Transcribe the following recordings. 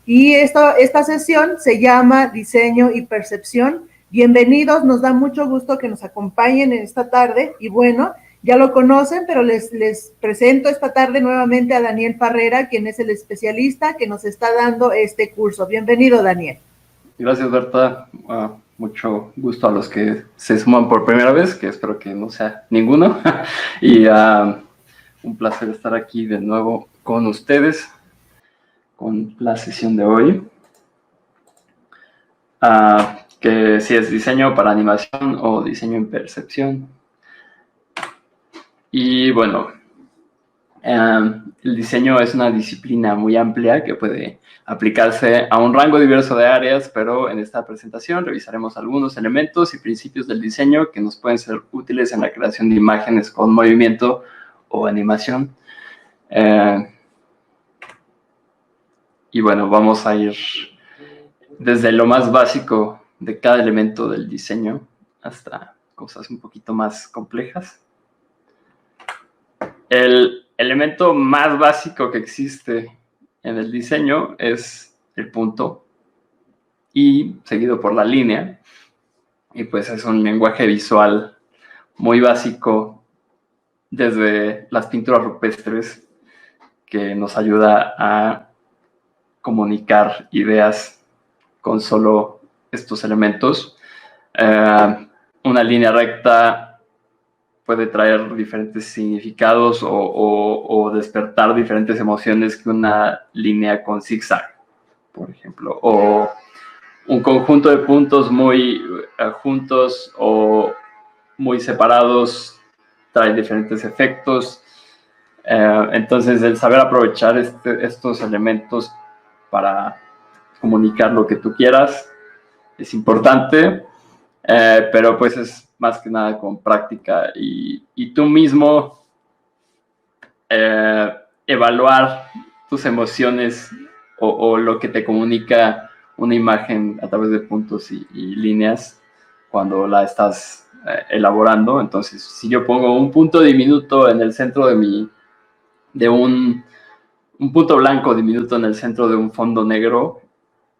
Y esta sesión se llama Diseño y Percepción. Bienvenidos, nos da mucho gusto que nos acompañen en esta tarde. Y bueno, ya lo conocen, pero les presento esta tarde nuevamente a Daniel Farrera, quien es el especialista que nos está dando este curso. Bienvenido, Daniel. Gracias, Berta. Mucho gusto a los que se suman por primera vez, que espero que no sea ninguno. Y un placer estar aquí de nuevo con ustedes, con la sesión de hoy. Que si es diseño para animación o diseño en percepción. Y bueno, el diseño es una disciplina muy amplia que puede aplicarse a un rango diverso de áreas, pero en esta presentación revisaremos algunos elementos y principios del diseño que nos pueden ser útiles en la creación de imágenes con movimiento o animación. Y bueno, vamos a ir desde lo más básico de cada elemento del diseño hasta cosas un poquito más complejas. El elemento más básico que existe en el diseño es el punto y seguido por la línea. Y pues es un lenguaje visual muy básico desde las pinturas rupestres que nos ayuda a comunicar ideas con solo estos elementos. Una línea recta puede traer diferentes significados o despertar diferentes emociones que una línea con zigzag, por ejemplo, o un conjunto de puntos muy juntos o muy separados trae diferentes efectos. Entonces, el saber aprovechar estos elementos para comunicar lo que tú quieras es importante, pero pues es más que nada con práctica y tú mismo evaluar tus emociones o lo que te comunica una imagen a través de puntos y líneas cuando la estás elaborando. Entonces, si yo pongo un punto diminuto en el centro de un punto blanco diminuto en el centro de un fondo negro,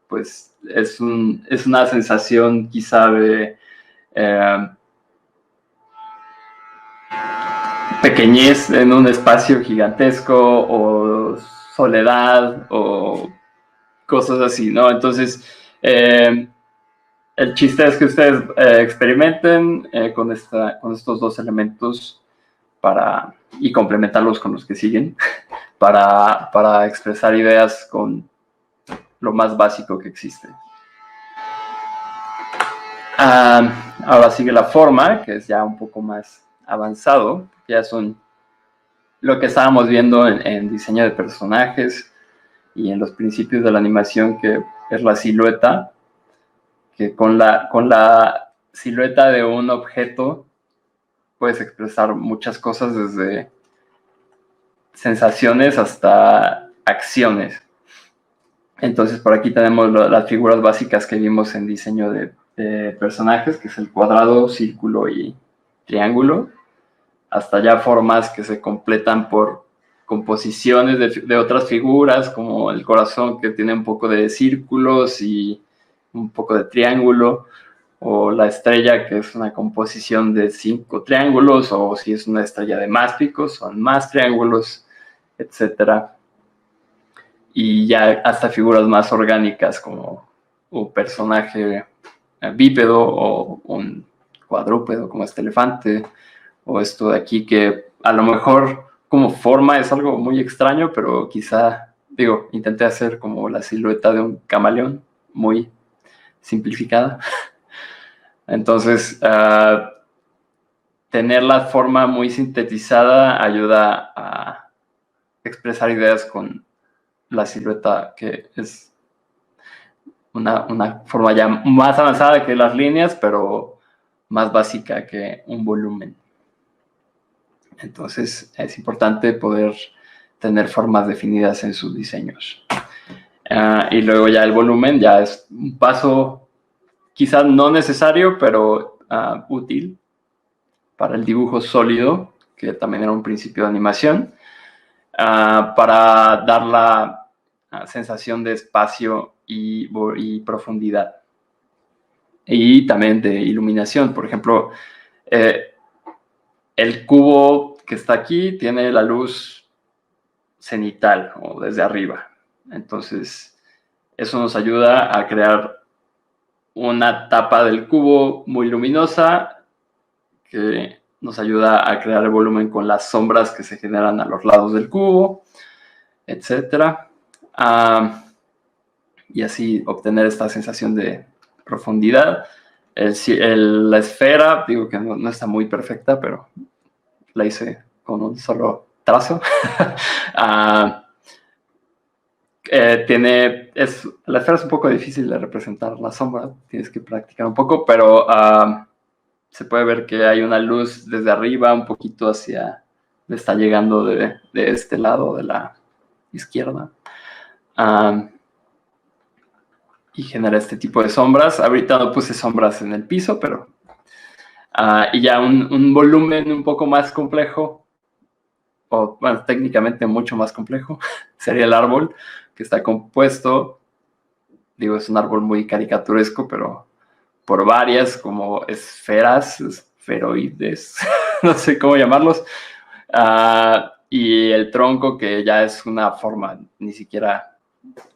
pues es una sensación quizá de pequeñez en un espacio gigantesco o soledad o cosas así, ¿no? Entonces, el chiste es que ustedes experimenten con estos dos elementos y complementarlos con los que siguen para expresar ideas con lo más básico que existe. Ahora sigue la forma, que es ya un poco más avanzado. Ya son lo que estábamos viendo en diseño de personajes y en los principios de la animación, que es la silueta, que con la silueta de un objeto puedes expresar muchas cosas, desde sensaciones hasta acciones. Entonces, por aquí tenemos las figuras básicas que vimos en diseño de personajes, que es el cuadrado, círculo y triángulo, hasta ya formas que se completan por composiciones de otras figuras, como el corazón, que tiene un poco de círculos y un poco de triángulo, o la estrella, que es una composición de 5 triángulos, o si es una estrella de más picos, son más triángulos, etcétera. Y ya hasta figuras más orgánicas, como un personaje bípedo o un cuadrúpedo, como este elefante, o esto de aquí, que a lo mejor como forma es algo muy extraño, pero quizá, intenté hacer como la silueta de un camaleón, muy simplificada. Entonces, tener la forma muy sintetizada ayuda a expresar ideas con la silueta, que es una forma ya más avanzada que las líneas, pero más básica que un volumen. Entonces, es importante poder tener formas definidas en sus diseños. Y luego ya el volumen ya es un paso quizás no necesario, pero útil para el dibujo sólido, que también era un principio de animación, para dar sensación de espacio y profundidad. Y también de iluminación. Por ejemplo, el cubo que está aquí tiene la luz cenital o desde arriba. Entonces, eso nos ayuda a crear una tapa del cubo muy luminosa que nos ayuda a crear el volumen con las sombras que se generan a los lados del cubo, etc. Y así obtener esta sensación de profundidad. La esfera, digo que no está muy perfecta, pero la hice con un solo trazo. La esfera es un poco difícil de representar la sombra, tienes que practicar un poco, pero se puede ver que hay una luz desde arriba, un poquito le está llegando de este lado, de la izquierda, y genera este tipo de sombras. Ahorita no puse sombras en el piso, pero y ya un volumen un poco más complejo, o bueno, técnicamente mucho más complejo, sería el árbol, que está compuesto, digo, es un árbol muy caricaturesco, pero por varias como esferoides, no sé cómo llamarlos, y el tronco, que ya es una forma, ni siquiera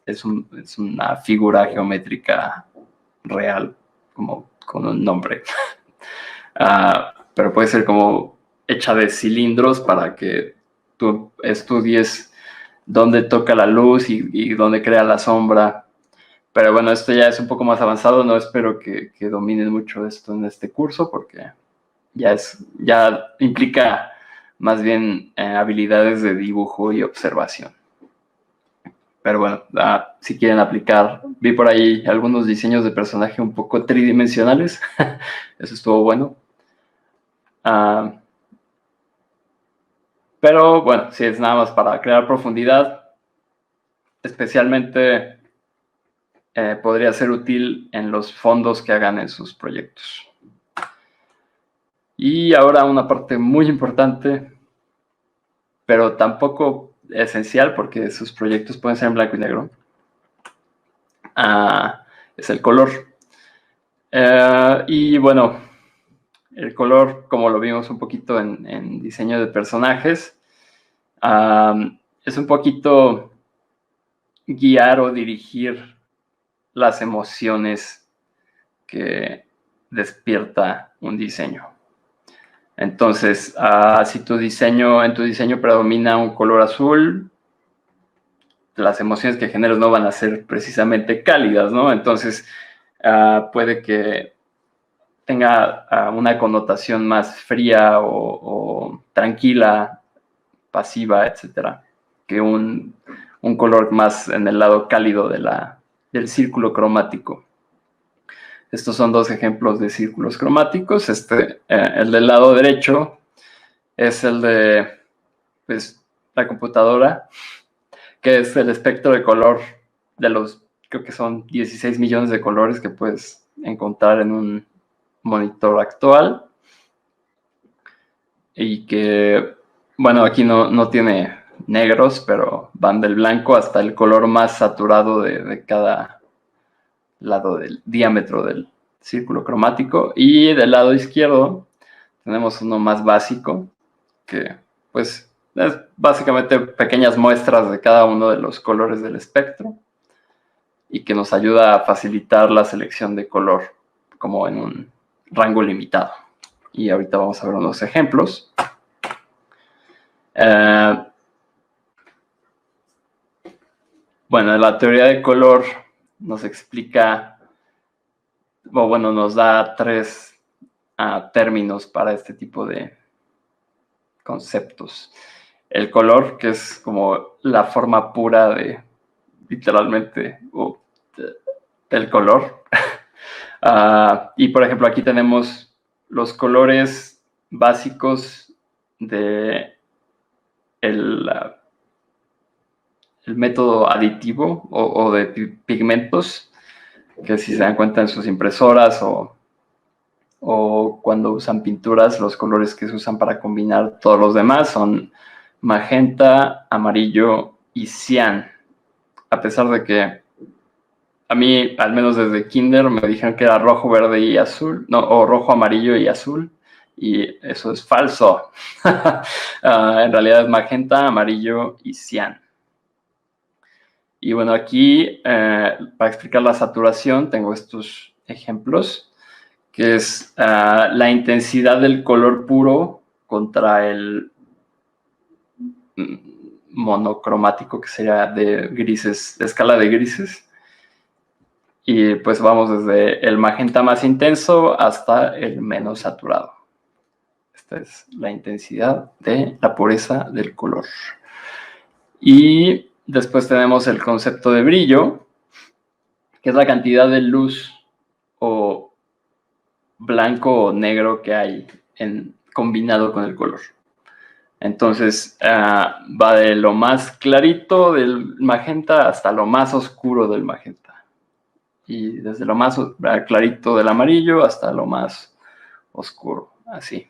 es una figura geométrica real, como con un nombre. Pero puede ser como hecha de cilindros para que tú estudies dónde toca la luz y dónde crea la sombra. Pero bueno, esto ya es un poco más avanzado. No espero que dominen mucho esto en este curso, porque ya implica más bien habilidades de dibujo y observación. Pero bueno, si quieren aplicar, vi por ahí algunos diseños de personaje un poco tridimensionales. Eso estuvo bueno. Pero bueno, si es nada más para crear profundidad, especialmente podría ser útil en los fondos que hagan en sus proyectos. Y ahora una parte muy importante, pero tampoco esencial, porque sus proyectos pueden ser en blanco y negro, es el color. Y bueno, el color, como lo vimos un poquito en diseño de personajes, es un poquito guiar o dirigir las emociones que despierta un diseño. Entonces, si en tu diseño predomina un color azul, las emociones que generas no van a ser precisamente cálidas, ¿no? Entonces, puede que tenga una connotación más fría o tranquila, pasiva, etcétera, que un color más en el lado cálido del círculo cromático. Estos son dos ejemplos de círculos cromáticos. El del lado derecho es el de la computadora, que es el espectro de color de los, creo que son 16 millones de colores que puedes encontrar en un monitor actual. Y que, bueno, aquí no tiene negros, pero van del blanco hasta el color más saturado de cada lado del diámetro del círculo cromático. Y del lado izquierdo tenemos uno más básico, que pues es básicamente pequeñas muestras de cada uno de los colores del espectro y que nos ayuda a facilitar la selección de color como en un rango limitado. Y ahorita vamos a ver unos ejemplos. Bueno, la teoría de color nos explica, nos da 3 términos para este tipo de conceptos. El color, que es como la forma pura de, literalmente, del color. Y por ejemplo, aquí tenemos los colores básicos de el método aditivo o de pigmentos, que si se dan cuenta en sus impresoras o cuando usan pinturas, los colores que se usan para combinar todos los demás son magenta, amarillo y cian. a pesar de que a mí, al menos desde kinder, me dijeron que era rojo, verde y azul, no, o rojo, amarillo y azul, y eso es falso. En realidad es magenta, amarillo y cian. Y bueno, aquí, para explicar la saturación, tengo estos ejemplos, que es la intensidad del color puro contra el monocromático, que sería de grises, de escala de grises. Y pues vamos desde el magenta más intenso hasta el menos saturado. Esta es la intensidad de la pureza del color. Y después tenemos el concepto de brillo, que es la cantidad de luz o blanco o negro que hay combinado con el color. Entonces va de lo más clarito del magenta hasta lo más oscuro del magenta. Y desde lo más clarito del amarillo hasta lo más oscuro, así.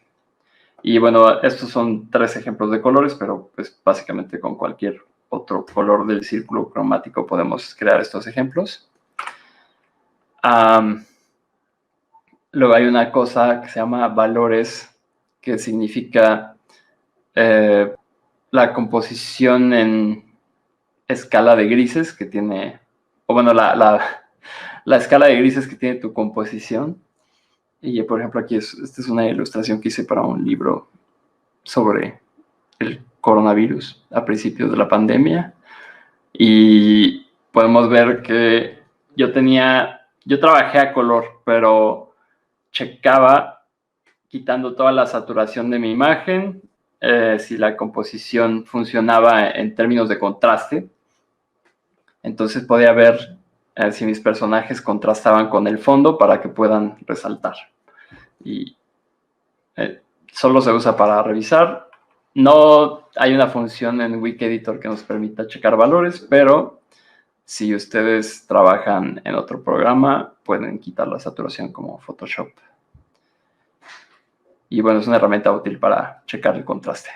Y bueno, estos son 3 ejemplos de colores, pero pues básicamente con cualquier otro color del círculo cromático podemos crear estos ejemplos. Luego hay una cosa que se llama valores, que significa la composición en escala de grises que tiene, o bueno, la escala de grises que tiene tu composición. Y por ejemplo aquí esta es una ilustración que hice para un libro sobre el coronavirus a principios de la pandemia. Y podemos ver que yo trabajé a color, pero checaba quitando toda la saturación de mi imagen, si la composición funcionaba en términos de contraste. Entonces podía ver si mis personajes contrastaban con el fondo para que puedan resaltar. Y solo se usa para revisar. No hay una función en Wikeditor que nos permita checar valores, pero si ustedes trabajan en otro programa, pueden quitar la saturación como Photoshop. Y bueno, es una herramienta útil para checar el contraste.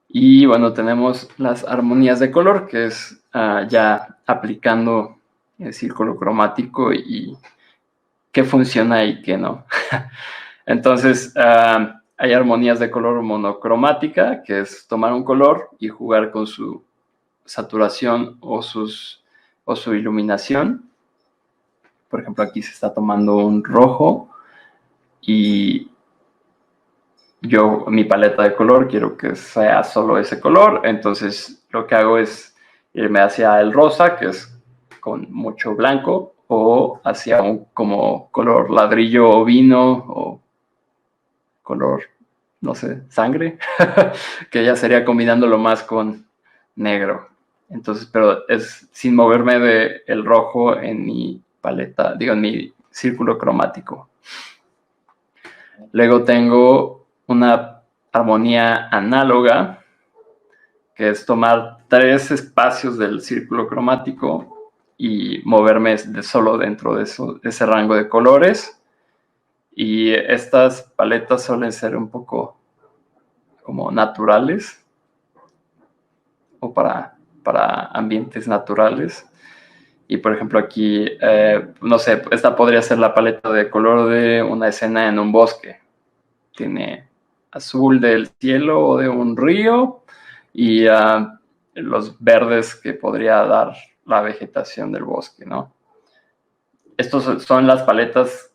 Y bueno, tenemos las armonías de color, que es ya aplicando el círculo cromático y qué funciona y qué no. Entonces, hay armonías de color monocromática, que es tomar un color y jugar con su saturación o su iluminación. Por ejemplo, aquí se está tomando un rojo y mi paleta de color quiero que sea solo ese color, entonces lo que hago es irme hacia el rosa, que es con mucho blanco, o hacia un como color ladrillo o vino, o color, no sé, sangre, que ya sería combinándolo más con negro. Entonces, pero es sin moverme del rojo en mi paleta, digo, en mi círculo cromático. Luego tengo una armonía análoga, que es tomar 3 espacios del círculo cromático y moverme solo dentro de ese rango de colores. Y estas paletas suelen ser un poco como naturales o para ambientes naturales. Y por ejemplo aquí, no sé, esta podría ser la paleta de color de una escena en un bosque. Tiene azul del cielo o de un río y los verdes que podría dar la vegetación del bosque, ¿no? Estos son las paletas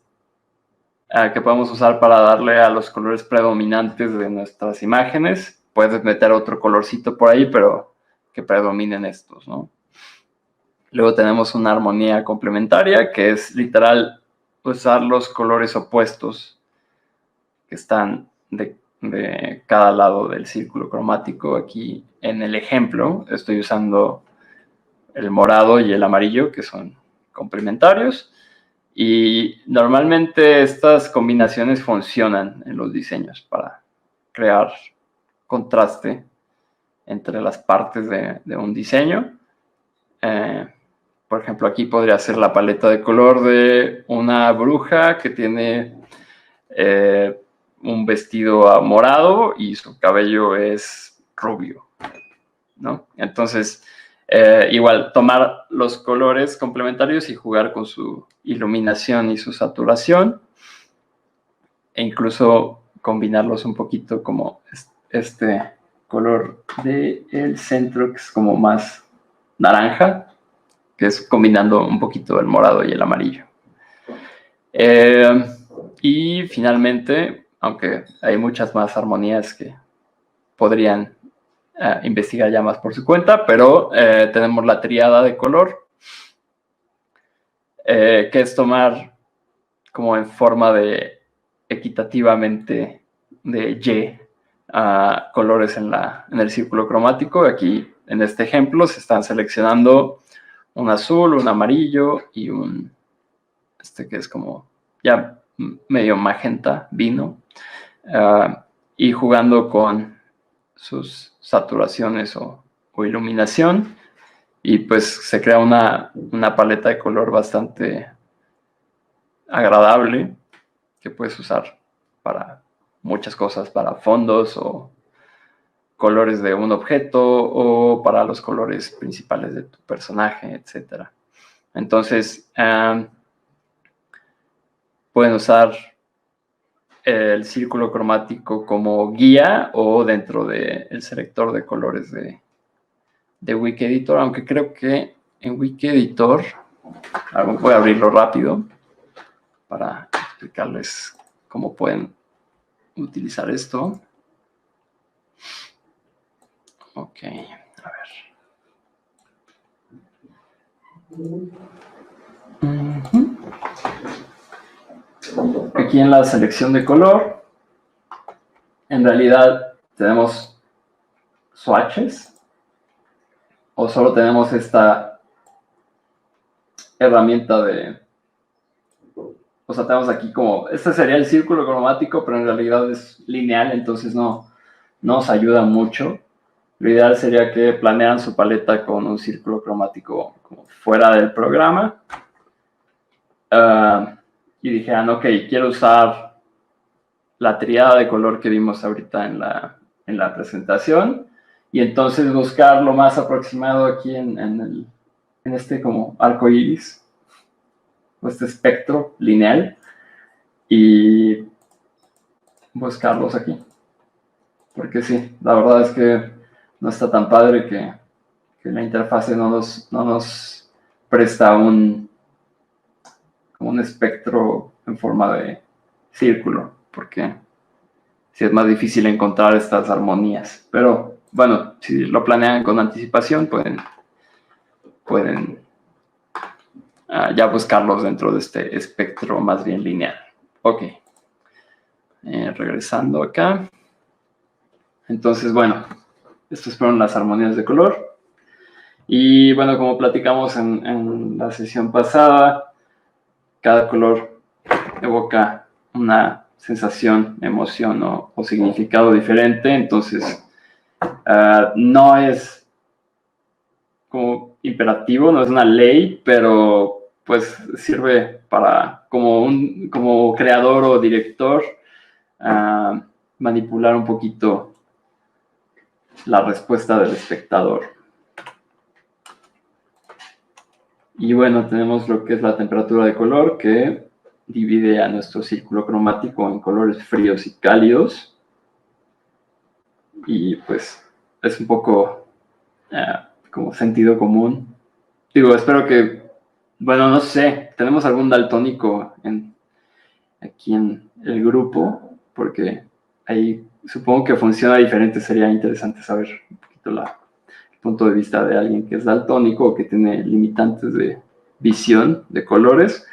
que podemos usar para darle a los colores predominantes de nuestras imágenes. Puedes meter otro colorcito por ahí, pero que predominen estos, ¿no? Luego tenemos una armonía complementaria, que es literal usar los colores opuestos que están de cada lado del círculo cromático. Aquí en el ejemplo estoy usando el morado y el amarillo, que son complementarios. Y normalmente estas combinaciones funcionan en los diseños para crear contraste entre las partes de un diseño. Por ejemplo, aquí podría ser la paleta de color de una bruja que tiene un vestido morado y su cabello es rubio, ¿no? Entonces, Igual, tomar los colores complementarios y jugar con su iluminación y su saturación, e incluso combinarlos un poquito, como este color del centro, que es como más naranja, que es combinando un poquito el morado y el amarillo. Y finalmente, aunque hay muchas más armonías que podrían investigar ya más por su cuenta, pero tenemos la tríada de color, que es tomar como en forma de equitativamente de Y colores en el círculo cromático. Aquí en este ejemplo se están seleccionando un azul, un amarillo y un que es como ya medio magenta, vino, y jugando con sus saturaciones o iluminación, y pues se crea una paleta de color bastante agradable que puedes usar para muchas cosas, para fondos o colores de un objeto o para los colores principales de tu personaje, etc. Entonces, pueden usar el círculo cromático como guía o dentro del selector de colores de Wikeditor, aunque creo que en Wikeditor, voy a abrirlo rápido para explicarles cómo pueden utilizar esto. Ok, a ver. Aquí en la selección de color, en realidad tenemos swatches, o solo tenemos esta herramienta o sea, tenemos aquí como, este sería el círculo cromático, pero en realidad es lineal, entonces no nos ayuda mucho. Lo ideal sería que planearan su paleta con un círculo cromático como fuera del programa. Y dijeran, ok, quiero usar la triada de color que vimos ahorita en la presentación, y entonces buscar lo más aproximado aquí en este como arco iris, o este espectro lineal, y buscarlos aquí. Porque sí, la verdad es que no está tan padre que la interfase no nos presta como un espectro en forma de círculo, porque sí es más difícil encontrar estas armonías. Pero bueno, si lo planean con anticipación, pueden ya buscarlos dentro de este espectro más bien lineal. Ok, regresando acá. Entonces, bueno, estas fueron las armonías de color. Y bueno, como platicamos en la sesión pasada, cada color evoca una sensación, emoción o significado diferente. Entonces, no es como imperativo, no es una ley, pero pues sirve para, como creador o director, manipular un poquito la respuesta del espectador. Y bueno, tenemos lo que es la temperatura de color, que divide a nuestro círculo cromático en colores fríos y cálidos. Y pues es un poco como sentido común. Digo, espero que, bueno, no sé, tenemos algún daltónico aquí en el grupo, porque ahí supongo que funciona diferente. Sería interesante saber un poquito el punto de vista de alguien que es daltónico o que tiene limitantes de visión de colores,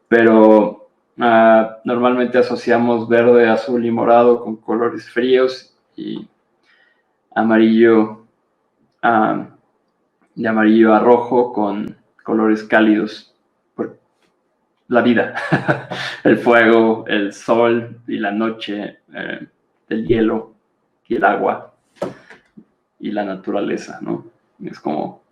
pero normalmente asociamos verde, azul y morado con colores fríos, y amarillo de amarillo a rojo con colores cálidos por la vida, el fuego, el sol y la noche, el hielo y el agua y la naturaleza, ¿no? Es como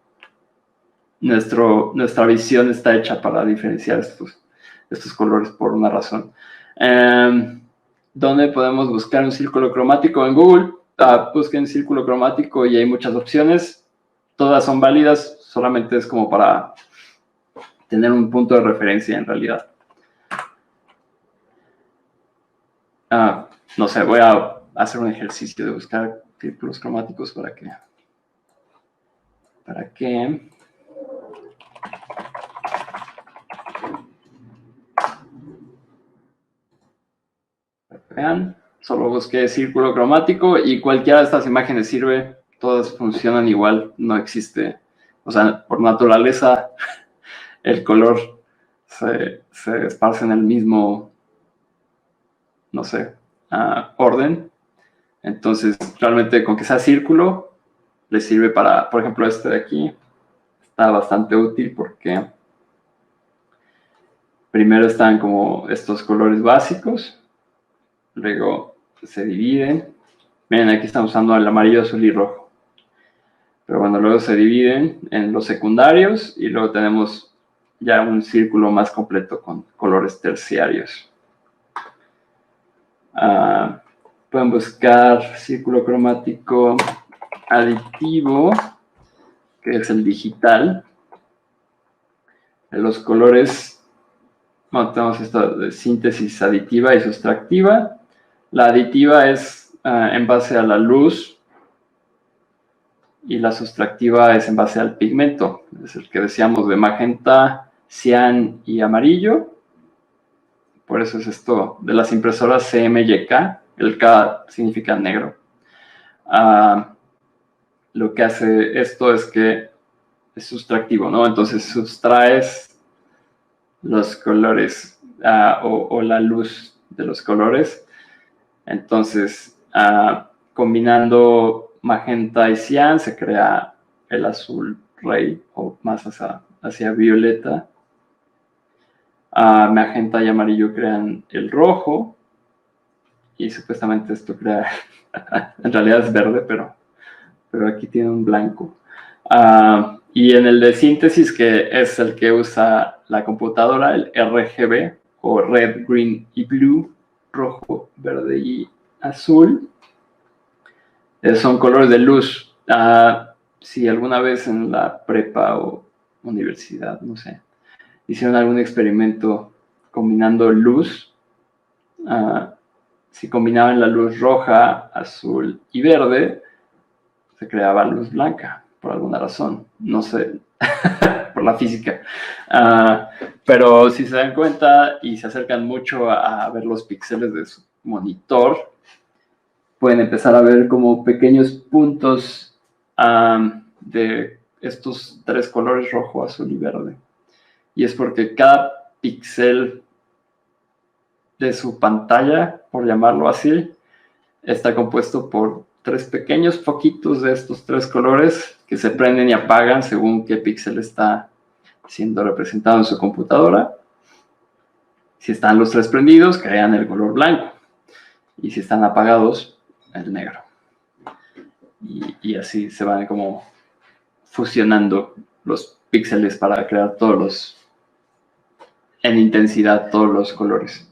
nuestra visión está hecha para diferenciar estos colores por una razón. ¿Dónde podemos buscar un círculo cromático? En Google, busquen círculo cromático y hay muchas opciones. todas son válidas, solamente es como para tener un punto de referencia en realidad. No sé, voy a hacer un ejercicio de buscar círculos cromáticos para que vean. Solo busqué círculo cromático y cualquiera de estas imágenes sirve, todas funcionan igual, no existe, o sea, por naturaleza el color se esparce en el mismo, no sé, orden. Entonces, realmente con que sea círculo, le sirve para, por ejemplo, este de aquí, está bastante útil porque primero están como estos colores básicos, luego se dividen. Miren, aquí estamos usando el amarillo, azul y rojo. Pero bueno, luego se dividen en los secundarios y luego tenemos ya un círculo más completo con colores terciarios. Pueden buscar círculo cromático aditivo, que es el digital. Los colores, bueno, tenemos esto de síntesis aditiva y sustractiva. La aditiva es en base a la luz y la sustractiva es en base al pigmento. Es el que decíamos de magenta, cian y amarillo. Por eso es esto de las impresoras CMYK, el K significa negro. Lo que hace esto es que es sustractivo, ¿no? Entonces sustraes los colores o la luz de los colores. Entonces, combinando magenta y cian se crea el azul rey o más hacia violeta. Magenta y amarillo crean el rojo y supuestamente esto crea, en realidad es verde, pero aquí tiene un blanco. Y en el de síntesis, que es el que usa la computadora, el RGB, o Red, Green y Blue, rojo, verde y azul, son colores de luz. Si alguna vez en la prepa o universidad, no sé, hicieron algún experimento combinando luz, si combinaban la luz roja, azul y verde, se creaba luz blanca, por alguna razón, no sé, por la física. Pero si se dan cuenta y se acercan mucho a ver los píxeles de su monitor, pueden empezar a ver como pequeños puntos de estos tres colores, rojo, azul y verde. Y es porque cada píxel de su pantalla, por llamarlo así, está compuesto por tres pequeños foquitos de estos tres colores que se prenden y apagan según qué píxel está siendo representado en su computadora. Si están los tres prendidos, crean el color blanco. Y si están apagados, el negro. Y así se van como fusionando los píxeles para crear en intensidad, todos los colores.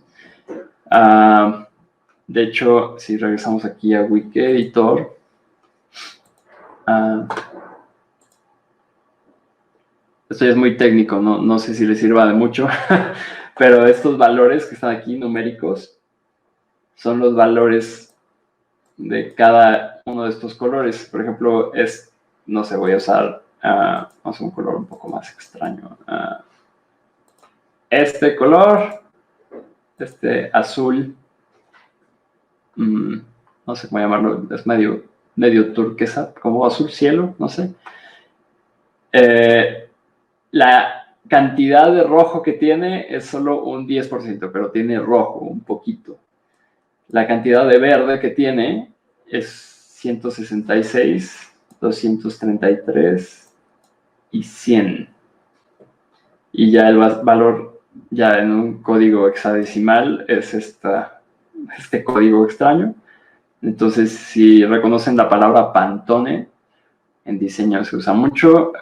De hecho, si regresamos aquí a Wiki-Editor, esto ya es muy técnico, no sé si les sirva de mucho, pero estos valores que están aquí, numéricos, son los valores de cada uno de estos colores. Por ejemplo, no sé, voy a usar vamos a un color un poco más extraño. Este color, este azul, no sé cómo llamarlo, es medio turquesa, como azul cielo, no sé. La cantidad de rojo que tiene es solo un 10%, pero tiene rojo, un poquito. La cantidad de verde que tiene es 166, 233 y 100. Y ya el valor, ya en un código hexadecimal, es este código extraño. Entonces, si reconocen la palabra Pantone, en diseño se usa mucho,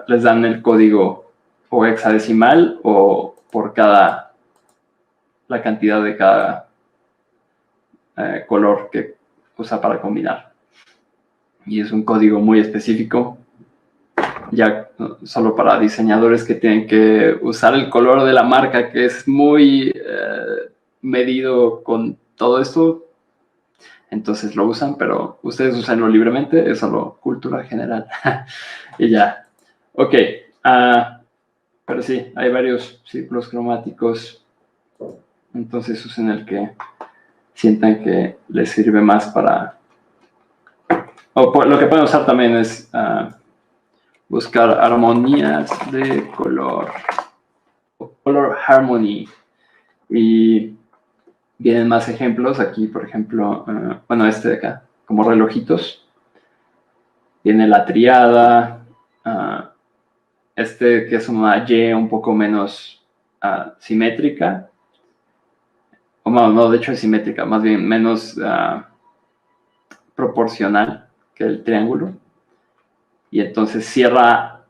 les dan el código o hexadecimal o por la cantidad de cada color que usa para combinar. Y es un código muy específico ya solo para diseñadores que tienen que usar el color de la marca, que es muy medido con todo esto, entonces lo usan, pero ustedes usanlo libremente, es solo cultura general. Y ya. Ok. Pero sí, hay varios círculos cromáticos, entonces usen el que sientan que les sirve más para... O lo que pueden usar también es buscar armonías de color, o color harmony. Y vienen más ejemplos aquí, por ejemplo, bueno, este de acá, como relojitos. Viene la triada, este que es una Y un poco menos simétrica. O no, de hecho es simétrica, más bien menos proporcional que el triángulo. Y entonces cierra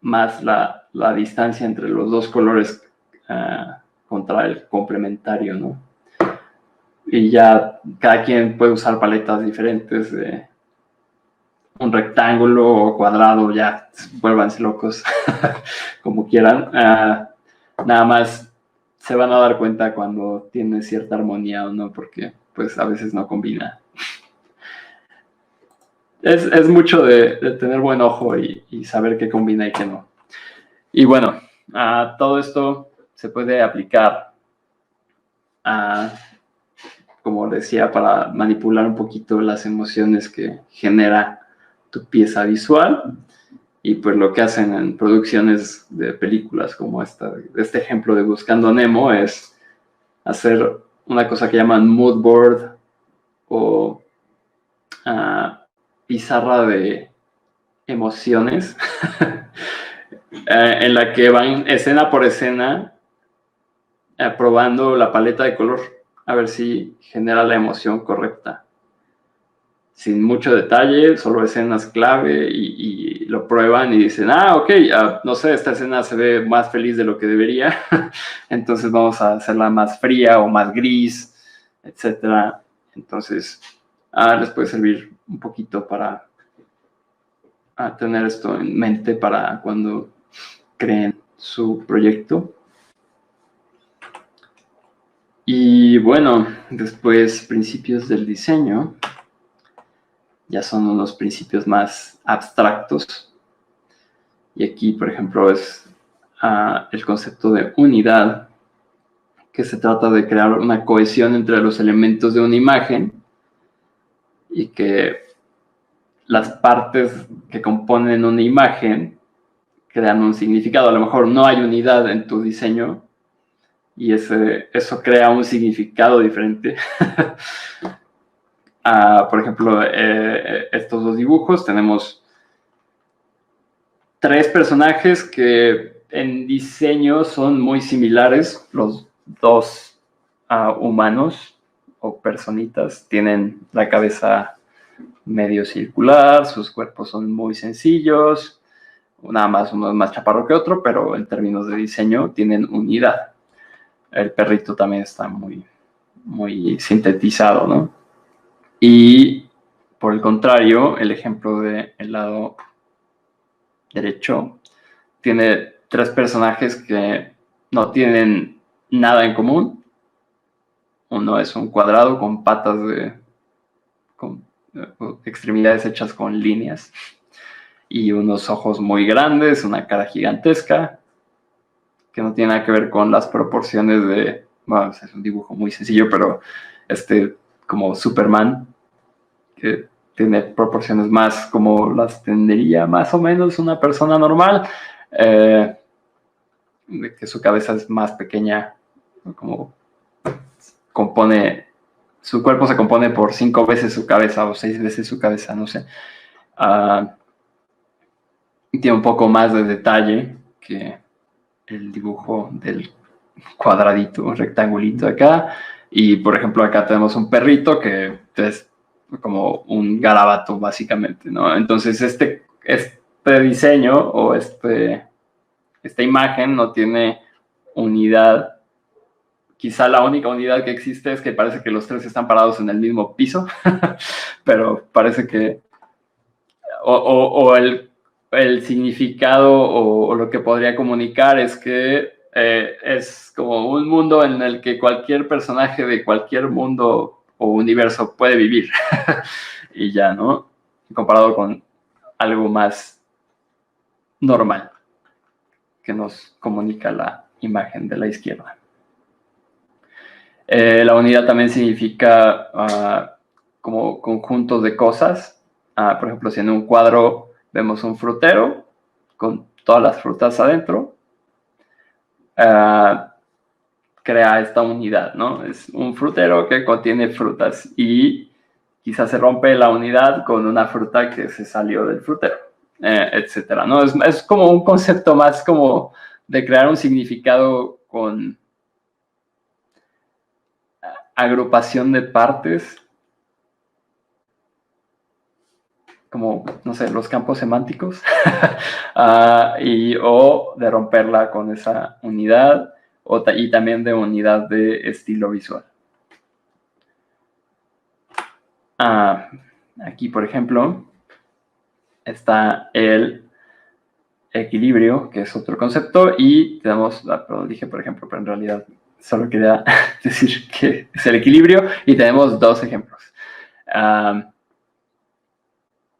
más la distancia entre los dos colores contra el complementario, ¿no? Y ya cada quien puede usar paletas diferentes de un rectángulo o cuadrado, ya vuélvanse locos como quieran. Nada más se van a dar cuenta cuando tiene cierta armonía o no, porque pues a veces no combina. Es mucho de tener buen ojo y saber qué combina y qué no. Y bueno, todo esto se puede aplicar como decía, para manipular un poquito las emociones que genera tu pieza visual. Y pues lo que hacen en producciones de películas como este ejemplo de Buscando Nemo es hacer una cosa que llaman mood board o pizarra de emociones en la que van escena por escena probando la paleta de color a ver si genera la emoción correcta. Sin mucho detalle, solo escenas clave y lo prueban y dicen, ok, no sé, esta escena se ve más feliz de lo que debería, entonces vamos a hacerla más fría o más gris, etcétera. Entonces, les puede servir un poquito para tener esto en mente para cuando creen su proyecto. Y bueno, después principios del diseño. Ya son unos principios más abstractos. Y aquí, por ejemplo, es el concepto de unidad, que se trata de crear una cohesión entre los elementos de una imagen y que las partes que componen una imagen crean un significado. A lo mejor no hay unidad en tu diseño y eso crea un significado diferente. Por ejemplo, estos dos dibujos tenemos 3 personajes que en diseño son muy similares. Los 2 humanos o personitas tienen la cabeza medio circular, sus cuerpos son muy sencillos, nada más uno es más chaparro que otro, pero en términos de diseño tienen unidad. El perrito también está muy, muy sintetizado, ¿no? Y por el contrario, el ejemplo del lado derecho tiene 3 personajes que no tienen nada en común. Uno es un cuadrado con patas con extremidades hechas con líneas y unos ojos muy grandes, una cara gigantesca que no tiene nada que ver con las proporciones de... Bueno, es un dibujo muy sencillo, pero como Superman, que tiene proporciones más como las tendría más o menos una persona normal, que su cabeza es más pequeña, como su cuerpo se compone por 5 veces su cabeza o 6 veces su cabeza, no sé. Tiene un poco más de detalle que el dibujo del cuadradito, un rectangulito acá. Y por ejemplo acá tenemos un perrito que es como un garabato básicamente, ¿no? Entonces este diseño o esta imagen no tiene unidad. Quizá la única unidad que existe es que parece que los 3 están parados en el mismo piso, pero parece que o el el significado o lo que podría comunicar es que es como un mundo en el que cualquier personaje de cualquier mundo o universo puede vivir. Y ya, ¿no? Comparado con algo más normal que nos comunica la imagen de la izquierda. La unidad también significa como conjuntos de cosas. Por ejemplo, si en un cuadro vemos un frutero con todas las frutas adentro, crea esta unidad, ¿no? Es un frutero que contiene frutas y quizás se rompe la unidad con una fruta que se salió del frutero, etcétera, ¿no? Es como un concepto más como de crear un significado con agrupación de partes, como, no sé, los campos semánticos, o de romperla con esa unidad, y también de unidad de estilo visual. Aquí, por ejemplo, está el equilibrio, que es otro concepto, y tenemos, perdón, dije por ejemplo, pero en realidad solo quería decir que es el equilibrio, y tenemos dos ejemplos.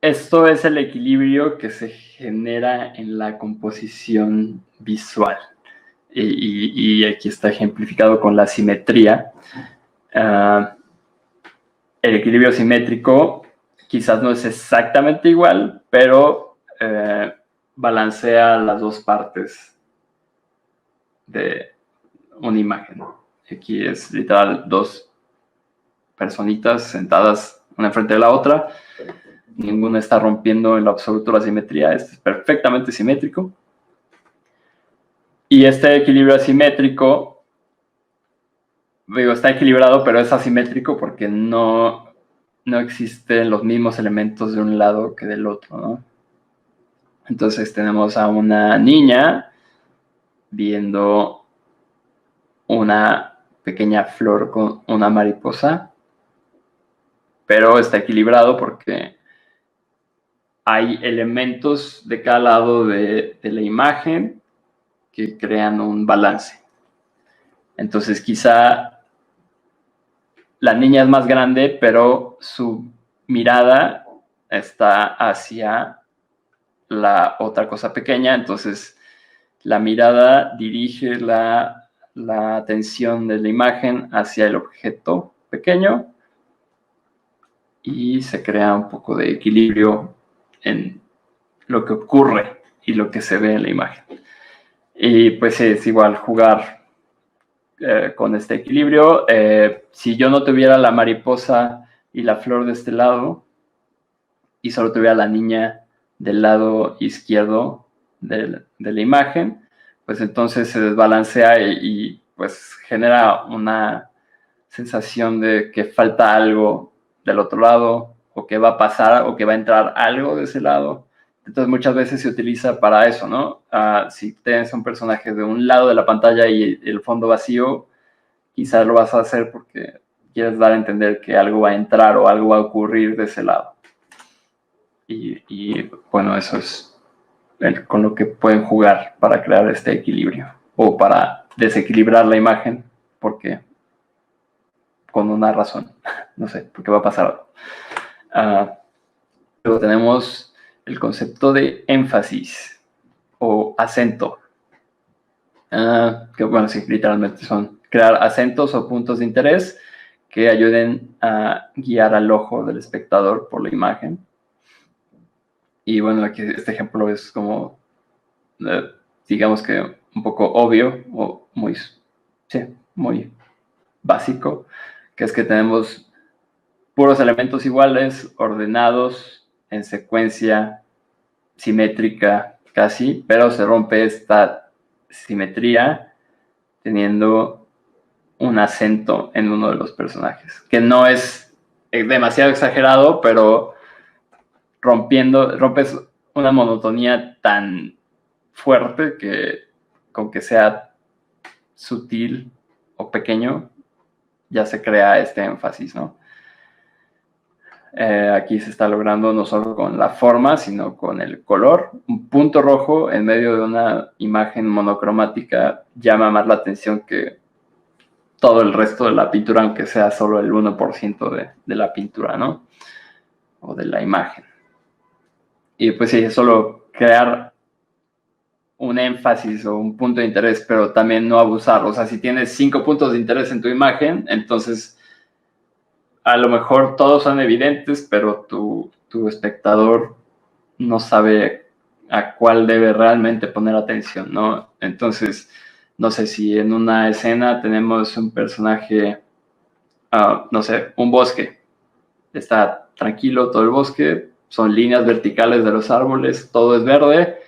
Esto es el equilibrio que se genera en la composición visual. Y aquí está ejemplificado con la simetría. El equilibrio simétrico quizás no es exactamente igual, pero balancea las dos partes de una imagen. Aquí es literal dos personitas sentadas una enfrente de la otra. Ninguna está rompiendo en lo absoluto la simetría. Este es perfectamente simétrico. Y este equilibrio asimétrico, digo, está equilibrado, pero es asimétrico porque no existen los mismos elementos de un lado que del otro, ¿no? Entonces tenemos a una niña viendo una pequeña flor con una mariposa, pero está equilibrado porque hay elementos de cada lado de la imagen que crean un balance. Entonces quizá la niña es más grande, pero su mirada está hacia la otra cosa pequeña, entonces la mirada dirige la atención de la imagen hacia el objeto pequeño y se crea un poco de equilibrio en lo que ocurre y lo que se ve en la imagen. Y pues es igual jugar con este equilibrio. Si yo no tuviera la mariposa y la flor de este lado y solo tuviera la niña del lado izquierdo de la imagen, pues entonces se desbalancea y pues genera una sensación de que falta algo del otro lado, o que va a pasar, o que va a entrar algo de ese lado. Entonces muchas veces se utiliza para eso, ¿no? Si tienes un personaje de un lado de la pantalla y el fondo vacío, quizás lo vas a hacer porque quieres dar a entender que algo va a entrar o algo va a ocurrir de ese lado. Y bueno, eso es con lo que pueden jugar para crear este equilibrio o para desequilibrar la imagen, porque con una razón, no sé, porque va a pasar algo. Luego tenemos el concepto de énfasis o acento, que bueno, sí, literalmente son crear acentos o puntos de interés que ayuden a guiar al ojo del espectador por la imagen. Y bueno, aquí este ejemplo es como, digamos que un poco obvio o muy, sí, muy básico, que es que tenemos puros elementos iguales, ordenados, en secuencia, simétrica casi, pero se rompe esta simetría teniendo un acento en uno de los personajes, que no es demasiado exagerado, pero rompes una monotonía tan fuerte que con que sea sutil o pequeño, ya se crea este énfasis, ¿no? Aquí se está logrando no solo con la forma, sino con el color. Un punto rojo en medio de una imagen monocromática llama más la atención que todo el resto de la pintura, aunque sea solo el 1% de la pintura, ¿no? O de la imagen. Y pues sí, es solo crear un énfasis o un punto de interés, pero también no abusar. O sea, si tienes 5 puntos de interés en tu imagen, entonces a lo mejor todos son evidentes, pero tu espectador no sabe a cuál debe realmente poner atención, ¿no? Entonces, no sé si en una escena tenemos un personaje, no sé, un bosque. Está tranquilo todo el bosque, son líneas verticales de los árboles, todo es verde,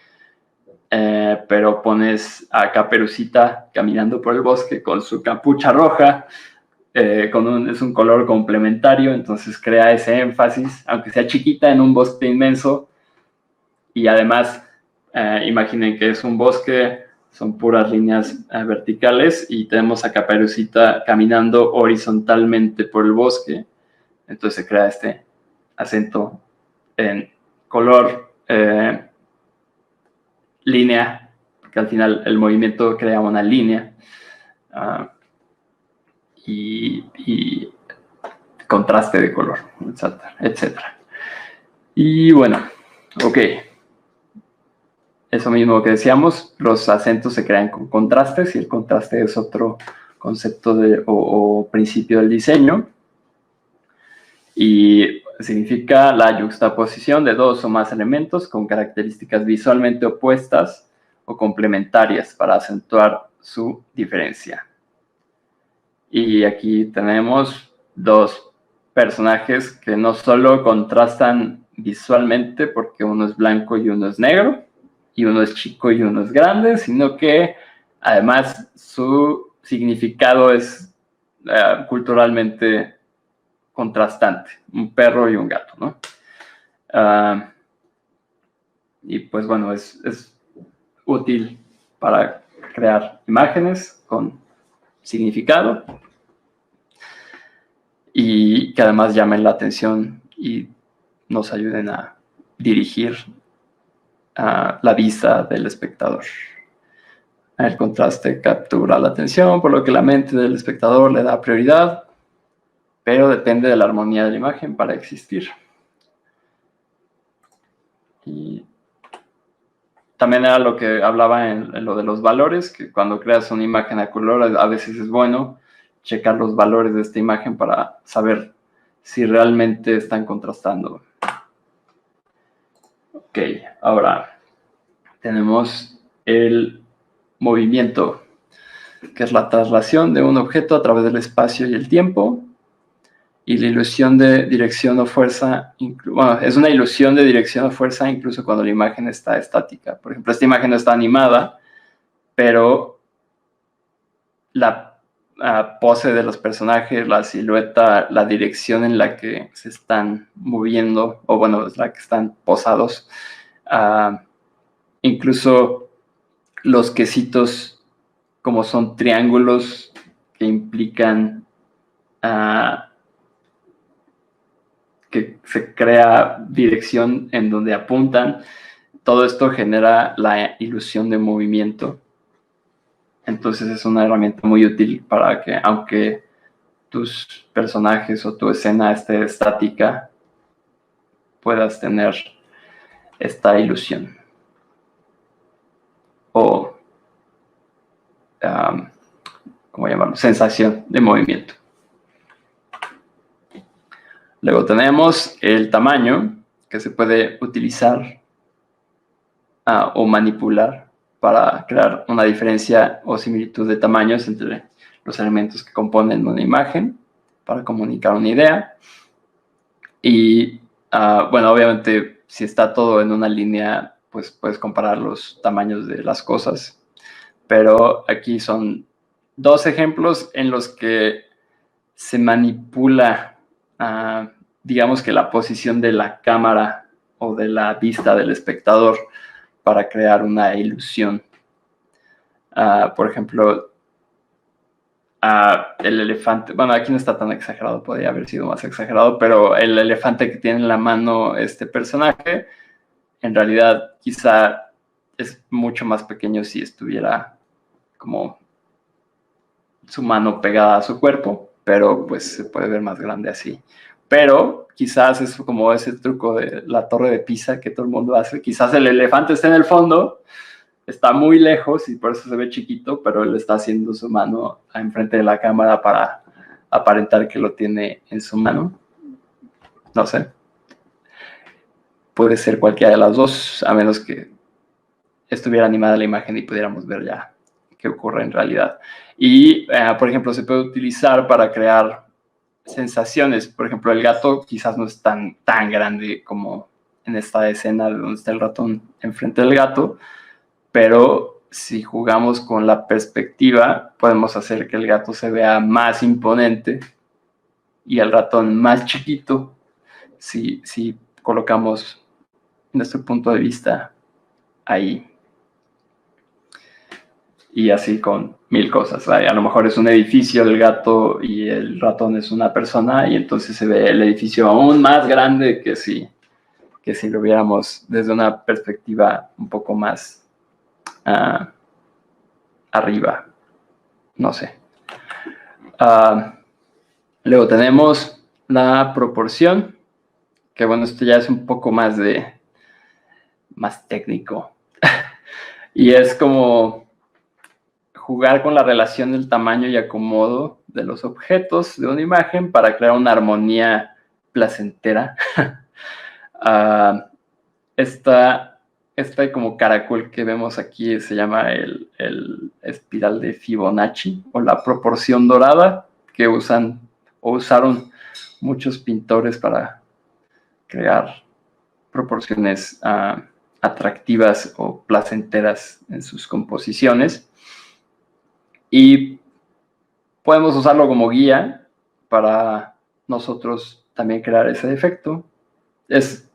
pero pones a Caperucita caminando por el bosque con su capucha roja, es un color complementario, entonces crea ese énfasis, aunque sea chiquita en un bosque inmenso, y además imaginen que es un bosque, son puras líneas verticales, y tenemos a Caperucita caminando horizontalmente por el bosque, entonces se crea este acento en color, línea, que al final el movimiento crea una línea, y contraste de color, etcétera. Y bueno, ok. Eso mismo que decíamos, los acentos se crean con contrastes, y el contraste es otro concepto o principio del diseño. Y significa la yuxtaposición de dos o más elementos con características visualmente opuestas o complementarias para acentuar su diferencia. Y aquí tenemos dos personajes que no solo contrastan visualmente porque uno es blanco y uno es negro, y uno es chico y uno es grande, sino que además su significado es culturalmente contrastante, un perro y un gato, ¿no? Y pues bueno, es útil para crear imágenes con significado y que además llamen la atención y nos ayuden a dirigir la vista del espectador. El contraste captura la atención, por lo que la mente del espectador le da prioridad, pero depende de la armonía de la imagen para existir. Y también era lo que hablaba en lo de los valores, que cuando creas una imagen a color, a veces es bueno checar los valores de esta imagen para saber si realmente están contrastando. Ok, ahora tenemos el movimiento, que es la traslación de un objeto a través del espacio y el tiempo, y la ilusión de dirección o fuerza, bueno, es una ilusión de dirección o fuerza incluso cuando la imagen está estática. Por ejemplo, esta imagen no está animada, pero la pose de los personajes, la silueta, la dirección en la que se están moviendo, o bueno, es la que están posados, incluso los quesitos, como son triángulos que implican que se crea dirección en donde apuntan, todo esto genera la ilusión de movimiento. Entonces es una herramienta muy útil para que, aunque tus personajes o tu escena esté estática, puedas tener esta ilusión. O, ¿cómo llamarlo? Sensación de movimiento. Luego tenemos el tamaño, que se puede utilizar o manipular para crear una diferencia o similitud de tamaños entre los elementos que componen una imagen para comunicar una idea. Y bueno, obviamente si está todo en una línea, pues puedes comparar los tamaños de las cosas. Pero aquí son dos ejemplos en los que se manipula, digamos que la posición de la cámara o de la vista del espectador para crear una ilusión. Por ejemplo, el elefante, bueno, aquí no está tan exagerado, podría haber sido más exagerado, pero el elefante que tiene en la mano este personaje, en realidad quizá es mucho más pequeño si estuviera como su mano pegada a su cuerpo, pero pues se puede ver más grande así. Pero quizás es como ese truco de la torre de Pisa que todo el mundo hace, quizás el elefante está en el fondo, está muy lejos y por eso se ve chiquito, pero él está haciendo su mano enfrente de la cámara para aparentar que lo tiene en su mano. No sé. Puede ser cualquiera de las dos, a menos que estuviera animada la imagen y pudiéramos ver ya qué ocurre en realidad. Y, por ejemplo, se puede utilizar para crear sensaciones. Por ejemplo, el gato quizás no es tan grande como en esta escena de donde está el ratón enfrente del gato, pero si jugamos con la perspectiva, podemos hacer que el gato se vea más imponente y el ratón más chiquito si colocamos nuestro punto de vista ahí. Y así con 1000 cosas. A lo mejor es un edificio del gato y el ratón es una persona y entonces se ve el edificio aún más grande que si lo viéramos desde una perspectiva un poco más arriba. No sé. Luego tenemos la proporción, que bueno, esto ya es un poco más técnico. Y es como jugar con la relación del tamaño y acomodo de los objetos de una imagen para crear una armonía placentera. Esta como caracol que vemos aquí se llama el espiral de Fibonacci o la proporción dorada que usaron muchos pintores para crear proporciones atractivas o placenteras en sus composiciones. Y podemos usarlo como guía para nosotros también crear ese efecto. Es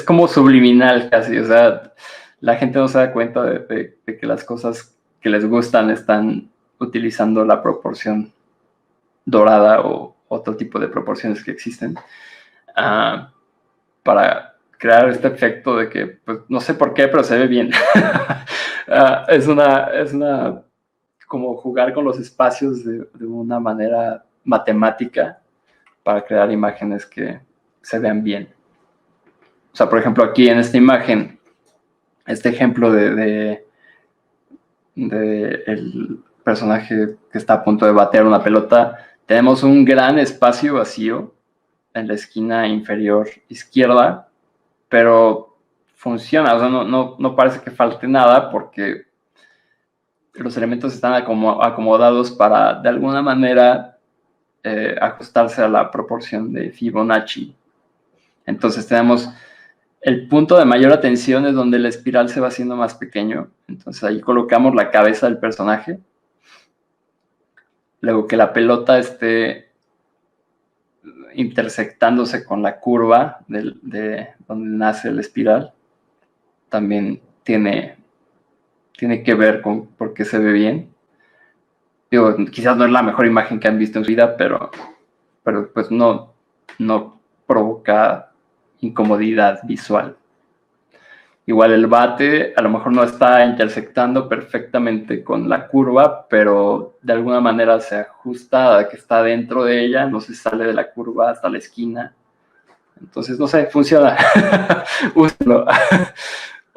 como subliminal casi, o sea, la gente no se da cuenta de que las cosas que les gustan están utilizando la proporción dorada o otro tipo de proporciones que existen para crear este efecto de que, pues, no sé por qué, pero se ve bien. Es una como jugar con los espacios de una manera matemática para crear imágenes que se vean bien. O sea, por ejemplo, aquí en esta imagen, este ejemplo de el personaje que está a punto de batear una pelota, tenemos un gran espacio vacío en la esquina inferior izquierda, pero funciona, o sea, no parece que falte nada porque los elementos están acomodados para, de alguna manera, ajustarse a la proporción de Fibonacci. Entonces tenemos el punto de mayor atención es donde la espiral se va haciendo más pequeño. Entonces ahí colocamos la cabeza del personaje. Luego que la pelota esté intersectándose con la curva de donde nace la espiral. También tiene que ver con por qué se ve bien. Digo, quizás no es la mejor imagen que han visto en su vida, pero pues no provoca incomodidad visual. Igual el bate a lo mejor no está intersectando perfectamente con la curva, pero de alguna manera se ajusta a que está dentro de ella, no se sale de la curva hasta la esquina. Entonces, no sé, funciona. Úsenlo.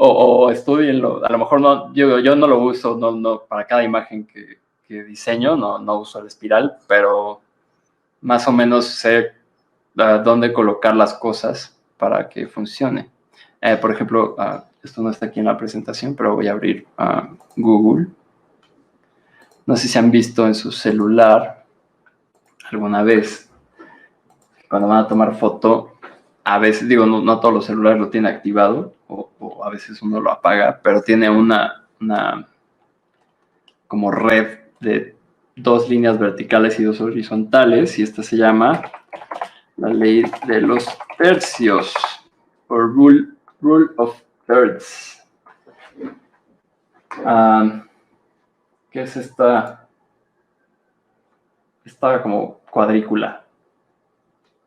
o estudienlo. A lo mejor no, yo no lo uso, no para cada imagen que diseño, no uso el espiral, pero más o menos sé dónde colocar las cosas para que funcione. Por ejemplo, esto no está aquí en la presentación, pero voy a abrir Google. No sé si han visto en su celular alguna vez, cuando van a tomar foto, a veces, digo, no todos los celulares lo tienen activado, o a veces uno lo apaga, pero tiene una como red de 2 líneas verticales y 2 horizontales, y esta se llama la ley de los tercios, o rule of thirds. ¿Qué es esta esta como cuadrícula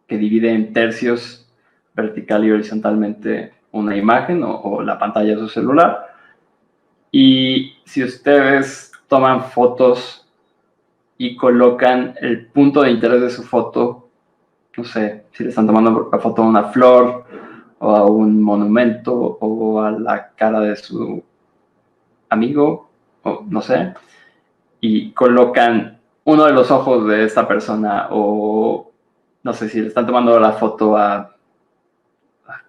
que divide en tercios vertical y horizontalmente una imagen o la pantalla de su celular. Y si ustedes toman fotos y colocan el punto de interés de su foto, no sé, si le están tomando la foto a una flor o a un monumento o a la cara de su amigo, o no sé, y colocan uno de los ojos de esta persona o no sé, si le están tomando la foto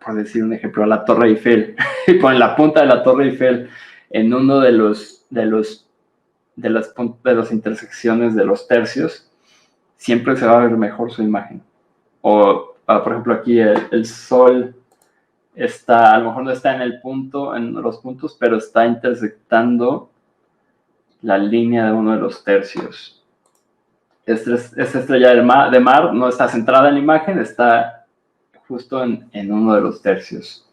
por decir un ejemplo, a la Torre Eiffel y ponen la punta de la Torre Eiffel en uno de las intersecciones de los tercios, siempre se va a ver mejor su imagen. O, por ejemplo, aquí el sol está, a lo mejor no está en los puntos, pero está intersectando la línea de uno de los tercios. Esta estrella de mar no está centrada en la imagen, está justo en uno de los tercios.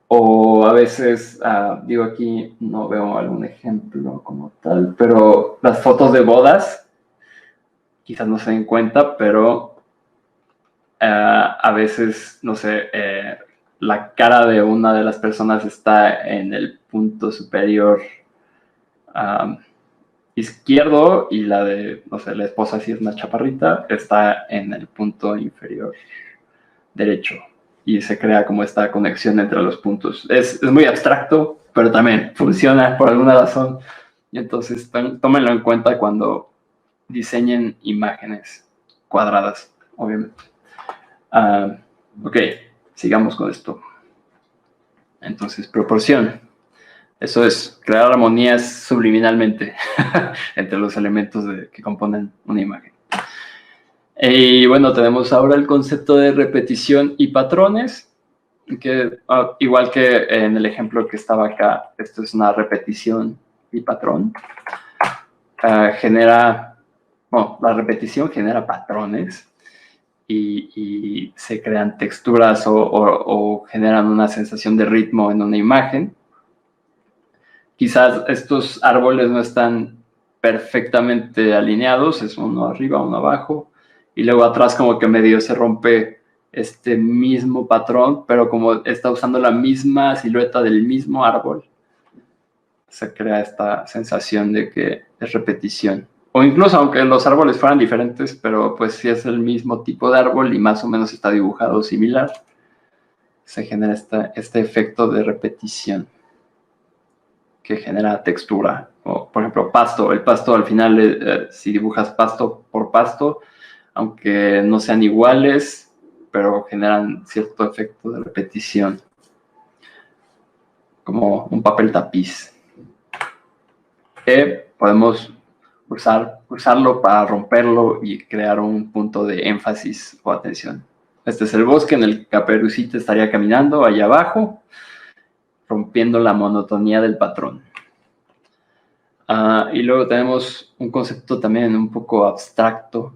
O a veces, digo aquí, no veo algún ejemplo como tal, pero las fotos de bodas, quizás no se den cuenta, pero a veces, no sé, la cara de una de las personas está en el punto superior izquierdo y la de, no sé, la esposa, si es una chaparrita, está en el punto inferior derecho. Y se crea como esta conexión entre los puntos. Es muy abstracto, pero también funciona por alguna razón. Y entonces tómenlo en cuenta cuando diseñen imágenes cuadradas, obviamente. Ok, sigamos con esto. Entonces, proporción. Eso es, crear armonías subliminalmente entre los elementos que componen una imagen. Y bueno, tenemos ahora el concepto de repetición y patrones, que igual que en el ejemplo que estaba acá, esto es una repetición y patrón. La repetición genera patrones y se crean texturas o generan una sensación de ritmo en una imagen. Quizás estos árboles no están perfectamente alineados, es uno arriba, uno abajo, y luego atrás como que medio se rompe este mismo patrón, pero como está usando la misma silueta del mismo árbol, se crea esta sensación de que es repetición. O incluso aunque los árboles fueran diferentes, pero pues si es el mismo tipo de árbol y más o menos está dibujado similar, se genera este efecto de repetición que genera textura. O, por ejemplo, pasto. El pasto al final, si dibujas pasto por pasto, aunque no sean iguales, pero generan cierto efecto de repetición, como un papel tapiz. Podemos usarlo para romperlo y crear un punto de énfasis o atención. Este es el bosque en el que Caperucita estaría caminando allá abajo, rompiendo la monotonía del patrón. Y luego tenemos un concepto también un poco abstracto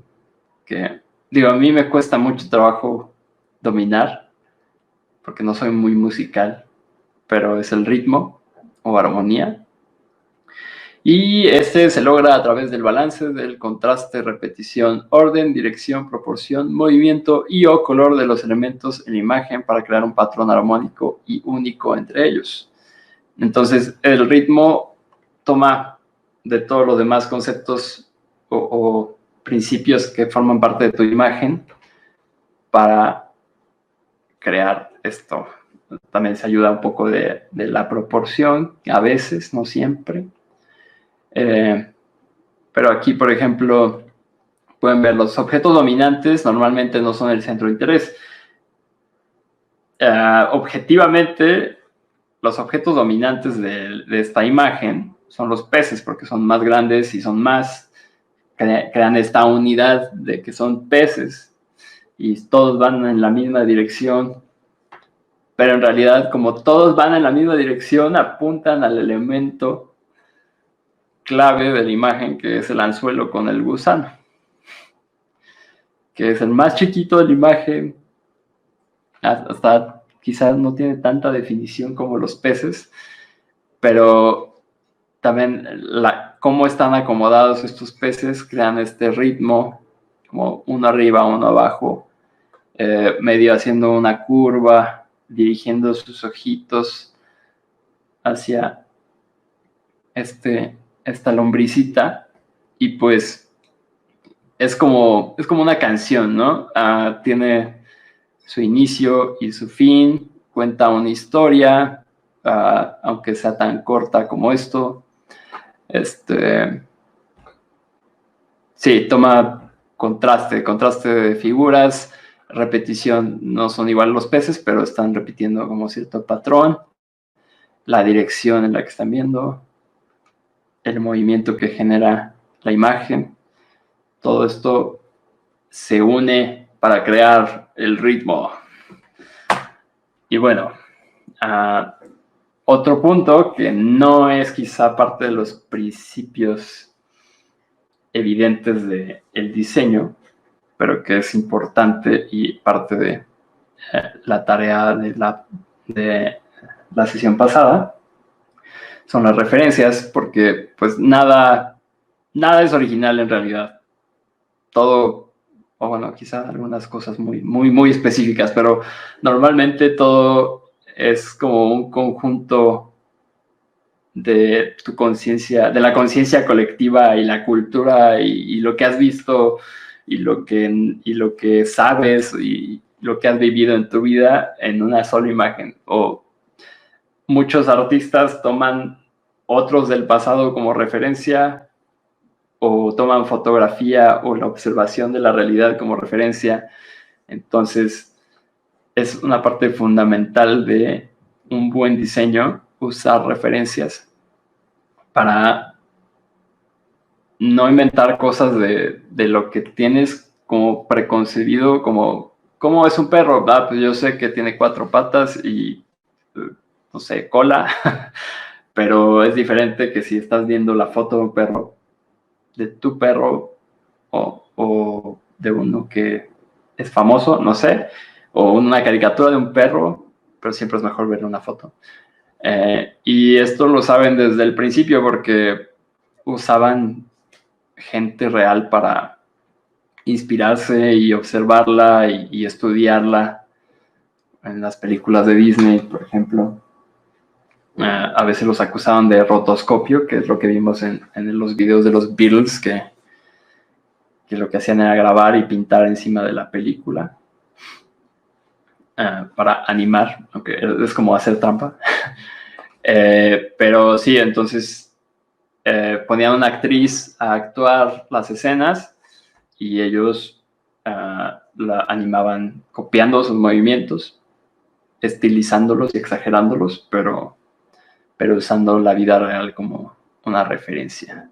que, digo, a mí me cuesta mucho trabajo dominar porque no soy muy musical, pero es el ritmo o armonía. Y este se logra a través del balance del contraste, repetición, orden, dirección, proporción, movimiento y o color de los elementos en la imagen para crear un patrón armónico y único entre ellos. Entonces, el ritmo toma de todos los demás conceptos o principios que forman parte de tu imagen para crear esto. También se ayuda un poco de la proporción, a veces, no siempre. Pero aquí, por ejemplo, pueden ver los objetos dominantes normalmente no son el centro de interés. Objetivamente, los objetos dominantes de esta imagen son los peces, porque son más grandes y son más, crean esta unidad de que son peces y todos van en la misma dirección, pero en realidad como todos van en la misma dirección apuntan al elemento clave de la imagen, que es el anzuelo con el gusano, que es el más chiquito de la imagen, hasta quizás no tiene tanta definición como los peces, pero también cómo están acomodados estos peces, crean este ritmo, como uno arriba, uno abajo, medio haciendo una curva, dirigiendo sus ojitos hacia esta lombricita, y pues es como una canción, ¿no? Tiene su inicio y su fin, cuenta una historia, aunque sea tan corta como esto. Sí, toma contraste de figuras, repetición, no son igual los peces, pero están repitiendo como cierto patrón, la dirección en la que están viendo, el movimiento que genera la imagen, todo esto se une para crear el ritmo. Y bueno, otro punto que no es quizá parte de los principios evidentes del diseño, pero que es importante y parte de la tarea de la sesión pasada, son las referencias, porque pues nada es original en realidad. Todo, o bueno, quizá algunas cosas muy específicas, pero normalmente todo es como un conjunto de tu conciencia, de la conciencia colectiva y la cultura y lo que has visto y lo que sabes y lo que has vivido en tu vida en una sola imagen. O muchos artistas toman otros del pasado como referencia, o toman fotografía o la observación de la realidad como referencia. Entonces, es una parte fundamental de un buen diseño, usar referencias para no inventar cosas de lo que tienes como preconcebido, como ¿cómo es un perro? Pues yo sé que tiene 4 patas y, no sé, cola, pero es diferente que si estás viendo la foto de un perro, de tu perro, o de uno que es famoso, no sé, o una caricatura de un perro, pero siempre es mejor ver una foto. Y esto lo saben desde el principio porque usaban gente real para inspirarse y observarla y estudiarla. En las películas de Disney, por ejemplo, a veces los acusaban de rotoscopio, que es lo que vimos en los videos de los Beatles, que lo que hacían era grabar y pintar encima de la película para animar, aunque es como hacer trampa. Pero sí, entonces ponían a una actriz a actuar las escenas y ellos la animaban copiando sus movimientos, estilizándolos y exagerándolos, pero usando la vida real como una referencia.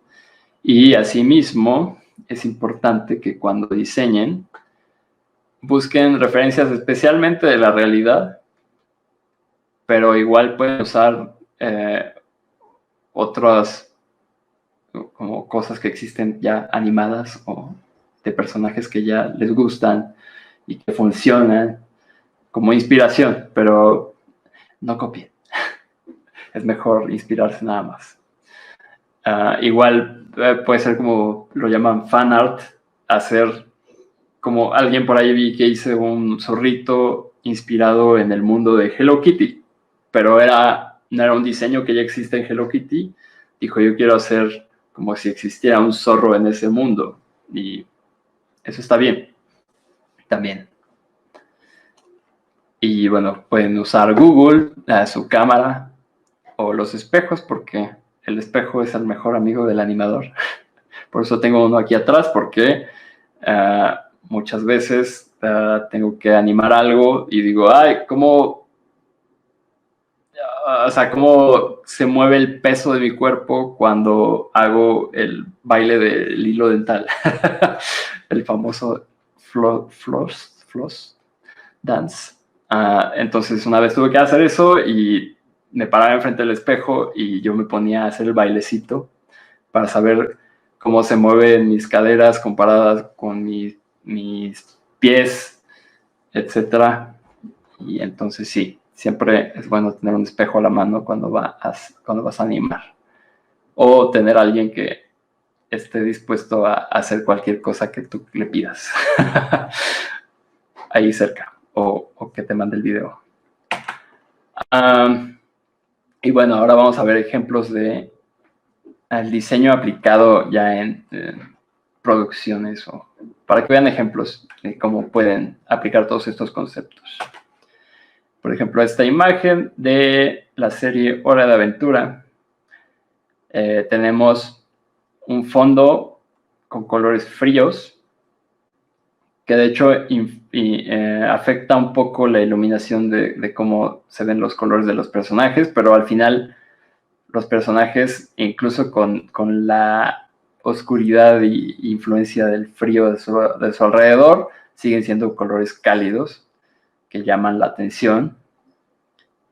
Y asimismo, es importante que cuando diseñen, busquen referencias especialmente de la realidad, pero igual pueden usar otras como cosas que existen ya animadas o de personajes que ya les gustan y que funcionan como inspiración, pero no copien. Es mejor inspirarse nada más. Igual puede ser como lo llaman fan art, hacer como alguien por ahí vi que hice un zorrito inspirado en el mundo de Hello Kitty, pero no era un diseño que ya existe en Hello Kitty. Dijo, yo quiero hacer como si existiera un zorro en ese mundo, y eso está bien también. Y bueno, pueden usar Google, su cámara o los espejos, porque el espejo es el mejor amigo del animador. Por eso tengo uno aquí atrás, porque muchas veces tengo que animar algo y digo, ay, ¿cómo se mueve el peso de mi cuerpo cuando hago el baile del hilo dental? El famoso floss dance. Entonces una vez tuve que hacer eso y me paraba enfrente del espejo y yo me ponía a hacer el bailecito para saber cómo se mueven mis caderas comparadas con mis pies, etcétera. Y entonces sí, siempre es bueno tener un espejo a la mano cuando vas a animar. o tener a alguien que esté dispuesto a hacer cualquier cosa que tú le pidas ahí cerca, o que te mande el video. Y bueno, ahora vamos a ver ejemplos de el diseño aplicado ya en producciones, o para que vean ejemplos de cómo pueden aplicar todos estos conceptos. Por ejemplo, esta imagen de la serie Hora de Aventura. Tenemos un fondo con colores fríos, que de hecho afecta un poco la iluminación de cómo se ven los colores de los personajes, pero al final los personajes, incluso con la oscuridad e influencia del frío de su alrededor, siguen siendo colores cálidos que llaman la atención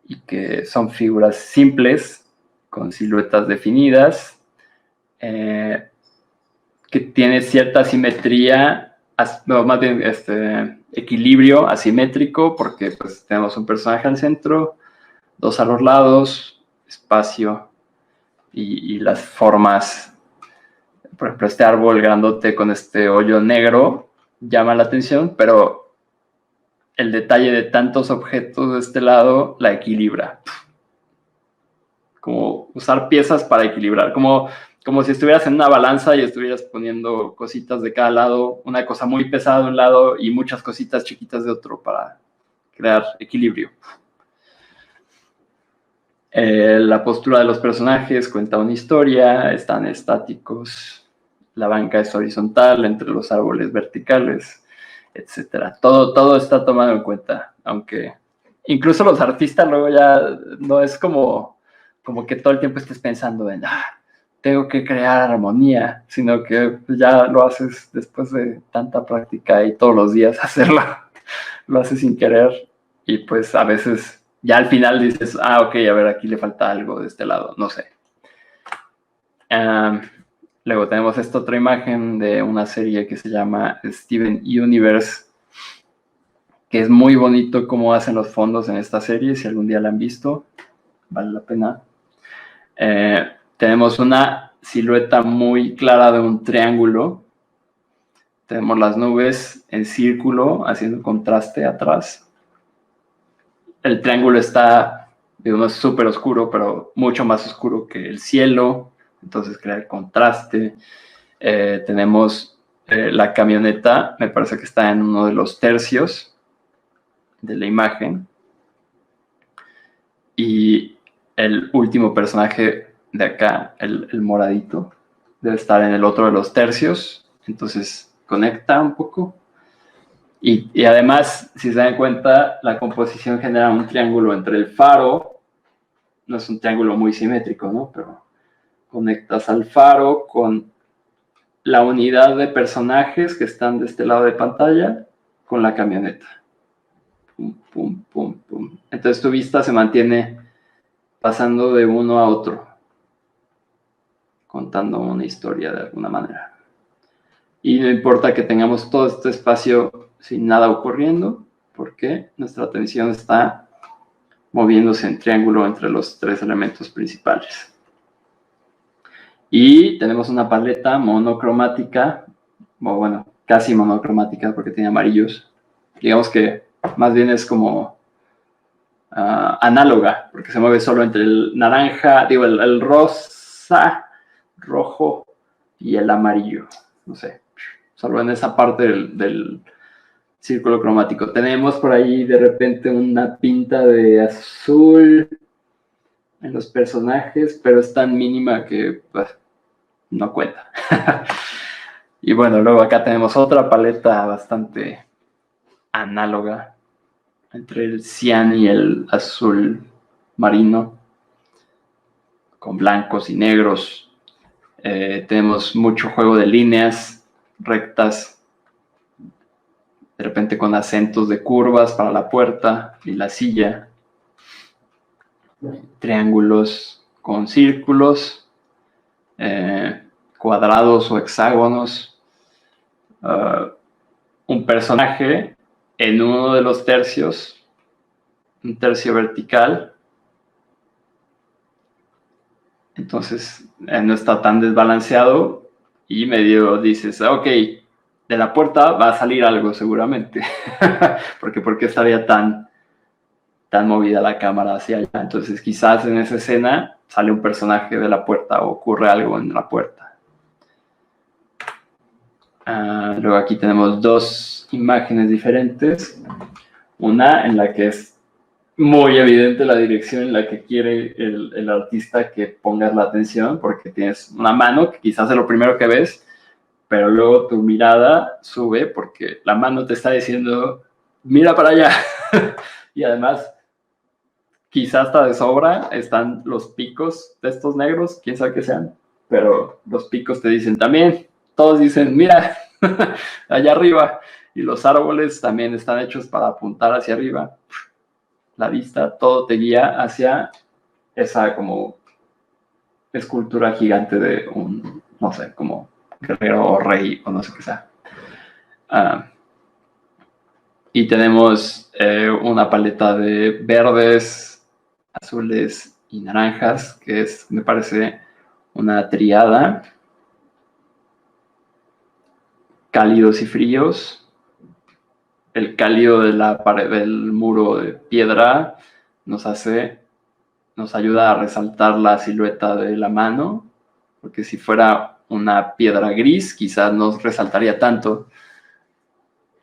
y que son figuras simples con siluetas definidas, que tiene cierta simetría, no, más bien equilibrio asimétrico, porque pues tenemos un personaje al centro, dos a los lados, espacio y las formas. Por ejemplo, este árbol grandote con este hoyo negro llama la atención, pero el detalle de tantos objetos de este lado la equilibra. Como usar piezas para equilibrar, como si estuvieras en una balanza y estuvieras poniendo cositas de cada lado, una cosa muy pesada de un lado y muchas cositas chiquitas de otro para crear equilibrio. La postura de los personajes cuenta una historia, están estáticos, la banca es horizontal entre los árboles verticales, etc. Todo está tomado en cuenta, aunque incluso los artistas luego ya no es como que todo el tiempo estés pensando en tengo que crear armonía, sino que ya lo haces después de tanta práctica y todos los días hacerlo, lo haces sin querer y pues a veces ya al final dices, ok, a ver, aquí le falta algo de este lado, no sé. Luego tenemos esta otra imagen de una serie que se llama Steven Universe, que es muy bonito cómo hacen los fondos en esta serie, si algún día la han visto, vale la pena. Tenemos una silueta muy clara de un triángulo. Tenemos las nubes en círculo haciendo contraste atrás. El triángulo está, digamos, súper oscuro, pero mucho más oscuro que el cielo. Entonces crea el contraste. Tenemos la camioneta, me parece que está en uno de los tercios de la imagen. Y el último personaje de acá, el moradito, debe estar en el otro de los tercios. Entonces conecta un poco. Y además, si se dan cuenta, la composición genera un triángulo entre el faro. No es un triángulo muy simétrico, ¿no? Pero conectas al faro con la unidad de personajes que están de este lado de pantalla con la camioneta. Pum, pum, pum, pum. Entonces tu vista se mantiene pasando de uno a otro, contando una historia de alguna manera. Y no importa que tengamos todo este espacio sin nada ocurriendo, porque nuestra atención está moviéndose en triángulo entre los tres elementos principales. Y tenemos una paleta monocromática, o bueno, casi monocromática porque tiene amarillos. Digamos que más bien es como análoga, porque se mueve solo entre el naranja, digo, el rosa, rojo y el amarillo. No sé, solo en esa parte del círculo cromático. Tenemos por ahí de repente una pinta de azul en los personajes, pero es tan mínima que pues, no cuenta. Y bueno, luego acá tenemos otra paleta bastante análoga entre el cian y el azul marino, con blancos y negros. Tenemos mucho juego de líneas rectas, de repente con acentos de curvas para la puerta y la silla, triángulos con círculos, cuadrados o hexágonos, un personaje en uno de los tercios, un tercio vertical, Entonces no está tan desbalanceado y medio dices, ok, de la puerta va a salir algo seguramente, porque ¿por qué estaría tan movida la cámara hacia allá? Entonces quizás en esa escena sale un personaje de la puerta o ocurre algo en la puerta. Luego aquí tenemos dos imágenes diferentes, una en la que es muy evidente la dirección en la que quiere el artista que pongas la atención, porque tienes una mano que quizás es lo primero que ves, pero luego tu mirada sube porque la mano te está diciendo, mira para allá. Y además, quizás hasta de sobra están los picos de estos negros, quién sabe qué sean, pero los picos te dicen también, todos dicen, mira, allá arriba. Y los árboles también están hechos para apuntar hacia arriba. La vista, todo te guía hacia esa como escultura gigante de un, no sé, como guerrero o rey o no sé qué sea. Y tenemos una paleta de verdes, azules y naranjas, que es, me parece, una triada. Cálidos y fríos. El cálido de la pared del muro de piedra nos ayuda a resaltar la silueta de la mano, porque si fuera una piedra gris, quizás no resaltaría tanto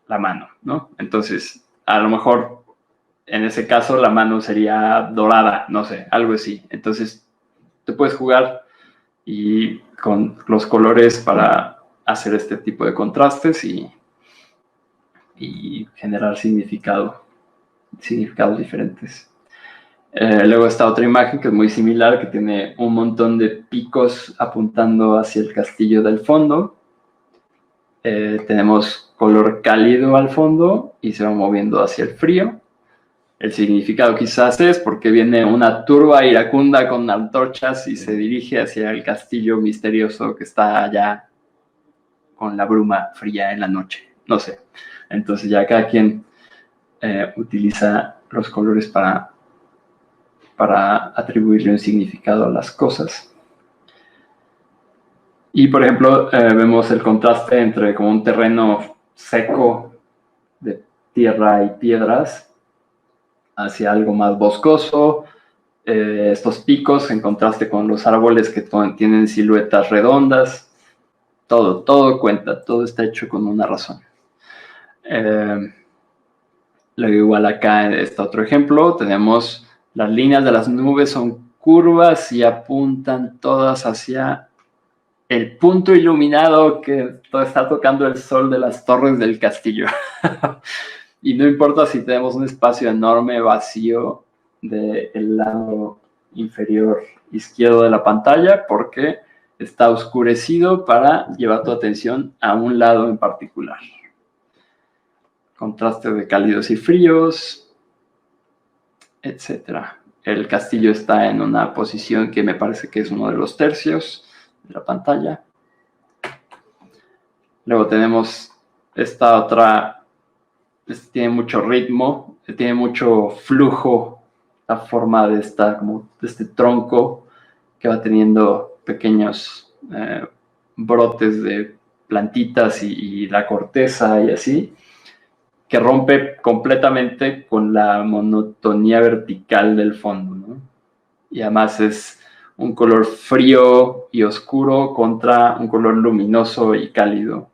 la mano, ¿no? Entonces, a lo mejor en ese caso la mano sería dorada, no sé, algo así. Entonces, te puedes jugar y con los colores para hacer este tipo de contrastes y generar significados diferentes. Luego está otra imagen que es muy similar, que tiene un montón de picos apuntando hacia el castillo del fondo. Tenemos color cálido al fondo y se va moviendo hacia el frío. El significado quizás es porque viene una turba iracunda con antorchas y se dirige hacia el castillo misterioso que está allá con la bruma fría en la noche. No sé. Entonces ya cada quien utiliza los colores para atribuirle un significado a las cosas. Y, por ejemplo, vemos el contraste entre como un terreno seco de tierra y piedras hacia algo más boscoso, estos picos en contraste con los árboles que tienen siluetas redondas. Todo cuenta, todo está hecho con una razón. Luego igual acá está otro ejemplo, tenemos las líneas de las nubes son curvas y apuntan todas hacia el punto iluminado que está tocando el sol de las torres del castillo. Y no importa si tenemos un espacio enorme vacío del lado inferior izquierdo de la pantalla, porque está oscurecido para llevar tu atención a un lado en particular. Contraste de cálidos y fríos, etc. El castillo está en una posición que me parece que es uno de los tercios de la pantalla. Luego tenemos esta otra, tiene mucho ritmo, tiene mucho flujo, la forma de este tronco que va teniendo pequeños brotes de plantitas y la corteza y así, que rompe completamente con la monotonía vertical del fondo, ¿no? Y además es un color frío y oscuro contra un color luminoso y cálido.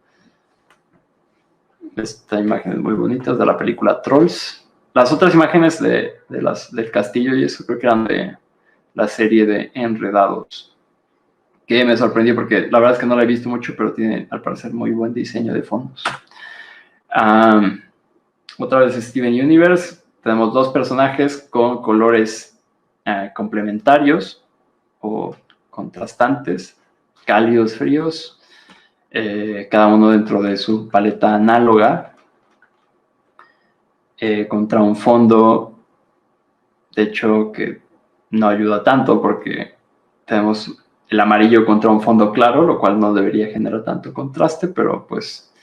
Esta imagen es muy bonita, es de la película Trolls. Las otras imágenes del castillo y eso creo que eran de la serie de Enredados, que me sorprendió porque la verdad es que no la he visto mucho, pero tiene al parecer muy buen diseño de fondos. Otra vez Steven Universe, tenemos dos personajes con colores complementarios o contrastantes, cálidos, fríos, cada uno dentro de su paleta análoga, contra un fondo, de hecho, que no ayuda tanto porque tenemos el amarillo contra un fondo claro, lo cual no debería generar tanto contraste, pero pues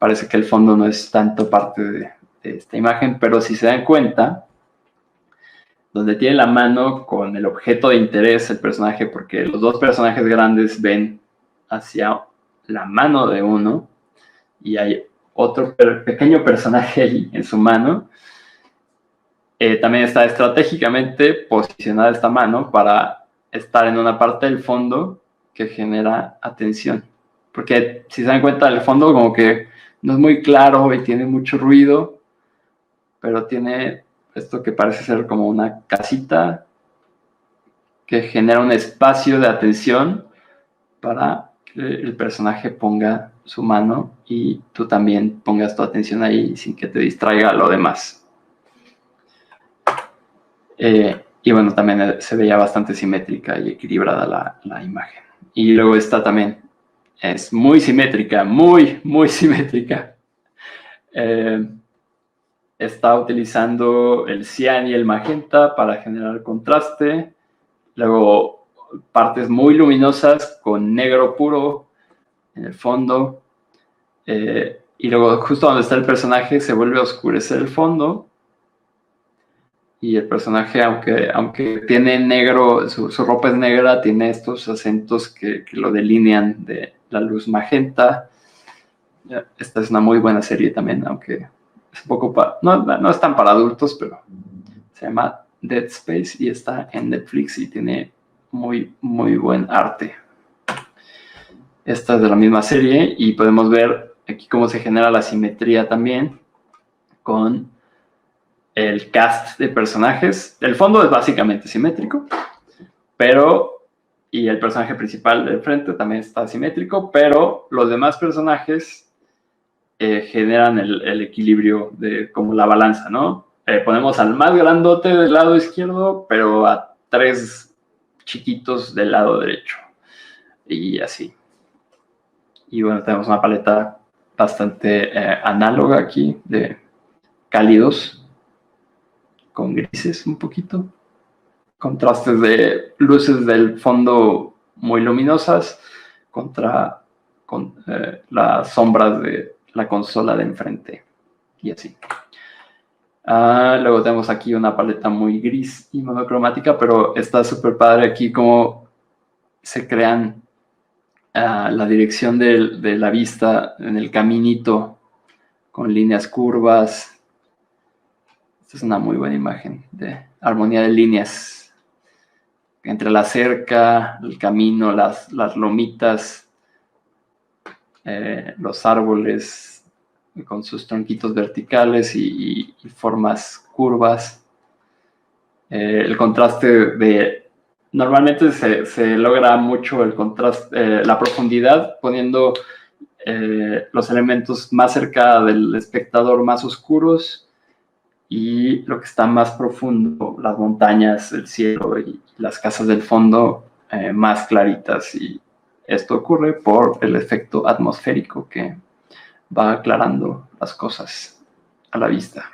parece que el fondo no es tanto parte de esta imagen, pero si se dan cuenta, donde tiene la mano con el objeto de interés el personaje, porque los dos personajes grandes ven hacia la mano de uno y hay otro pequeño personaje ahí en su mano. También está estratégicamente posicionada esta mano para estar en una parte del fondo que genera atención. Porque si se dan cuenta, el fondo como que no es muy claro y tiene mucho ruido, pero tiene esto que parece ser como una casita que genera un espacio de atención para que el personaje ponga su mano y tú también pongas tu atención ahí sin que te distraiga lo demás. Y bueno, también se veía bastante simétrica y equilibrada la imagen. Y luego esta también es muy simétrica, muy simétrica. Está utilizando el cian y el magenta para generar contraste. Luego partes muy luminosas con negro puro en el fondo. Y luego justo donde está el personaje se vuelve a oscurecer el fondo. Y el personaje, aunque tiene negro, su ropa es negra, tiene estos acentos que lo delinean de la luz magenta. Esta es una muy buena serie también, aunque es un poco no es tan para adultos, pero se llama Dead Space y está en Netflix y tiene muy buen arte. Esta es de la misma serie y podemos ver aquí cómo se genera la simetría también con el cast de personajes. El fondo es básicamente simétrico, y el personaje principal del frente también está simétrico, pero los demás personajes generan el equilibrio de como la balanza, ¿no? Ponemos al más grandote del lado izquierdo, pero a 3 chiquitos del lado derecho. Y así. Y bueno, tenemos una paleta bastante análoga aquí de cálidos con grises un poquito, contrastes de luces del fondo muy luminosas contra las sombras de la consola de enfrente y así. Luego tenemos aquí una paleta muy gris y monocromática, pero está súper padre aquí como se crean la dirección de la vista en el caminito con líneas curvas. Esta es una muy buena imagen de armonía de líneas entre la cerca, el camino, las lomitas, los árboles con sus tronquitos verticales y formas curvas. El contraste normalmente se logra mucho el contraste, la profundidad poniendo los elementos más cerca del espectador más oscuros y lo que está más profundo, las montañas, el cielo y las casas del fondo más claritas. Y esto ocurre por el efecto atmosférico que va aclarando las cosas a la vista.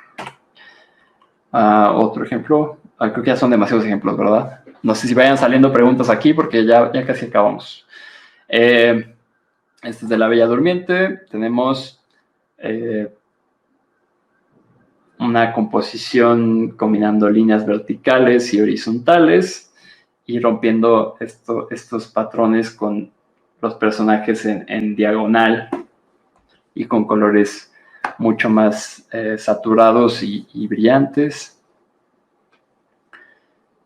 Otro ejemplo, creo que ya son demasiados ejemplos, ¿verdad? No sé si vayan saliendo preguntas aquí porque ya casi acabamos. Este es de La Bella Durmiente. Tenemos una composición combinando líneas verticales y horizontales y rompiendo estos patrones con los personajes en diagonal y con colores mucho más saturados y brillantes.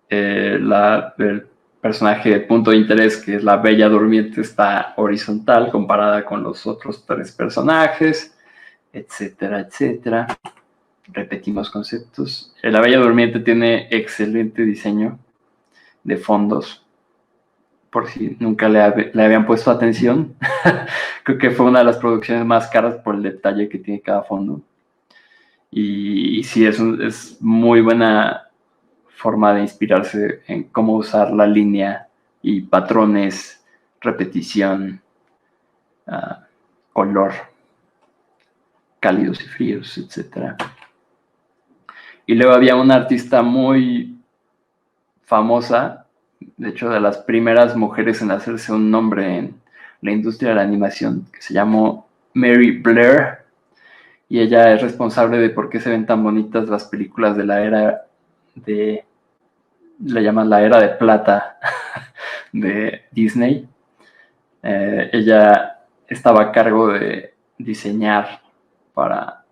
El personaje de punto de interés, que es la Bella Durmiente, está horizontal comparada con los otros 3 personajes, etcétera, etcétera. Repetimos conceptos. La Bella Durmiente tiene excelente diseño de fondos, por si nunca le habían puesto atención. Creo que fue una de las producciones más caras por el detalle que tiene cada fondo. Y sí, es muy buena forma de inspirarse en cómo usar la línea y patrones, repetición, color, cálidos y fríos, etcétera. Y luego había una artista muy famosa, de hecho de las primeras mujeres en hacerse un nombre en la industria de la animación, que se llamó Mary Blair, y ella es responsable de por qué se ven tan bonitas las películas de la era de le llaman la era de plata de Disney. Ella estaba a cargo de diseñar para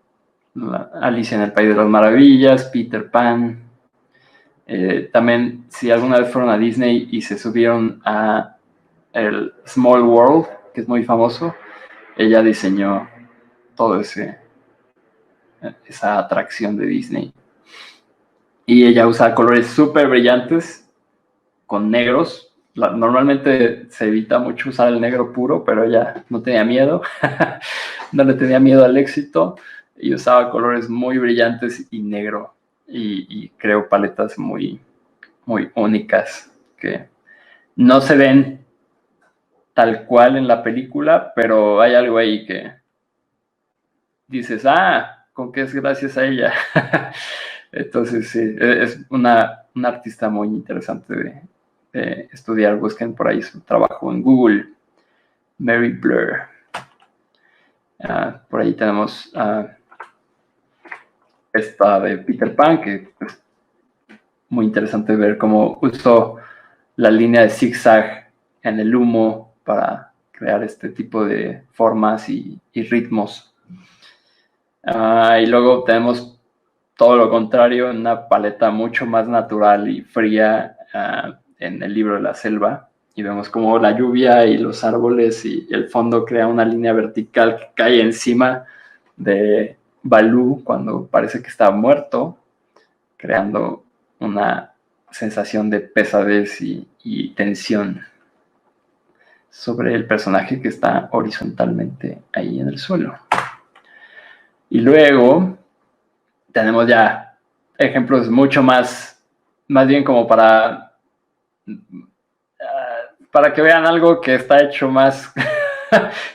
Alicia en el País de las Maravillas, Peter Pan. También, si alguna vez fueron a Disney y se subieron a el Small World, que es muy famoso, ella diseñó todo esa atracción de Disney. Y ella usa colores súper brillantes con negros. Normalmente se evita mucho usar el negro puro, pero ella no tenía miedo. No le tenía miedo al éxito y usaba colores muy brillantes y negro. Y creo paletas muy, muy únicas que no se ven tal cual en la película, pero hay algo ahí que dices, con qué es gracias a ella. Entonces, sí, es una artista muy interesante de estudiar. Busquen por ahí su trabajo en Google. Mary Blur. Por ahí tenemos esta de Peter Pan, que es muy interesante ver cómo usó la línea de zigzag en el humo para crear este tipo de formas y ritmos. Y luego tenemos todo lo contrario, una paleta mucho más natural y fría en el libro de la selva. Y vemos como la lluvia y los árboles y el fondo crea una línea vertical que cae encima de Balú cuando parece que está muerto, creando una sensación de pesadez y tensión sobre el personaje que está horizontalmente ahí en el suelo. Y luego tenemos ya ejemplos mucho más bien como para que vean algo que está hecho más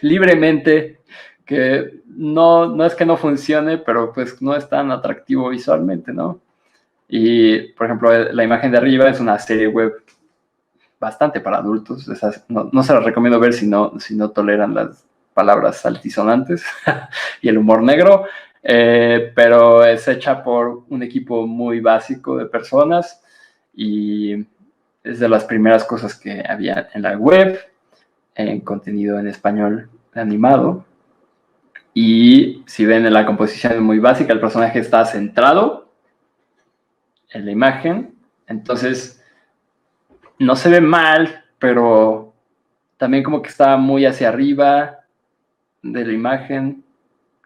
libremente, que no es que no funcione, pero pues no es tan atractivo visualmente, ¿no? Y, por ejemplo, la imagen de arriba es una serie web bastante para adultos. No se las recomiendo ver si no toleran las palabras altisonantes y el humor negro, pero es hecha por un equipo muy básico de personas y es de las primeras cosas que había en la web, en contenido en español animado. Y si ven, la composición es muy básica, el personaje está centrado en la imagen, entonces no se ve mal, pero también como que está muy hacia arriba de la imagen,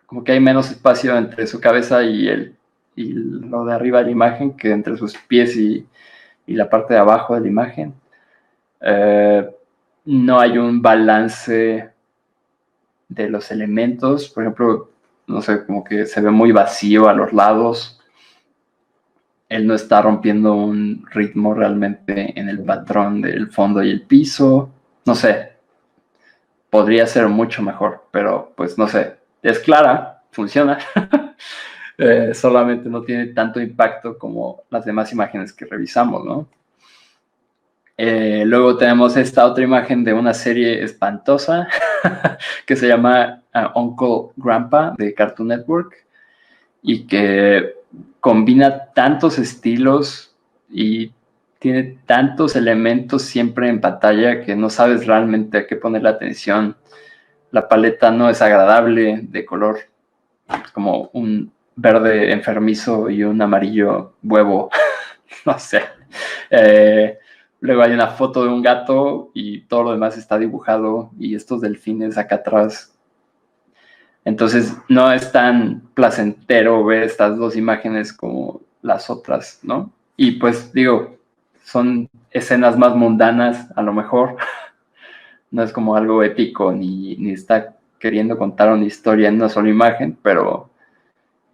como que hay menos espacio entre su cabeza y lo de arriba de la imagen que entre sus pies y la parte de abajo de la imagen. No hay un balance de los elementos, por ejemplo, no sé, como que se ve muy vacío a los lados. Él no está rompiendo un ritmo realmente en el patrón del fondo y el piso. No sé, podría ser mucho mejor, pero pues no sé, es clara, funciona. Solamente no tiene tanto impacto como las demás imágenes que revisamos, ¿no? Luego tenemos esta otra imagen de una serie espantosa que se llama Uncle Grandpa de Cartoon Network y que combina tantos estilos y tiene tantos elementos siempre en pantalla que no sabes realmente a qué poner la atención. La paleta no es agradable de color, es como un verde enfermizo y un amarillo huevo, no sé. Luego hay una foto de un gato y todo lo demás está dibujado y estos delfines acá atrás. Entonces no es tan placentero ver estas dos imágenes como las otras, ¿no? Y pues digo, son escenas más mundanas a lo mejor. No es como algo épico ni está queriendo contar una historia en una sola imagen, pero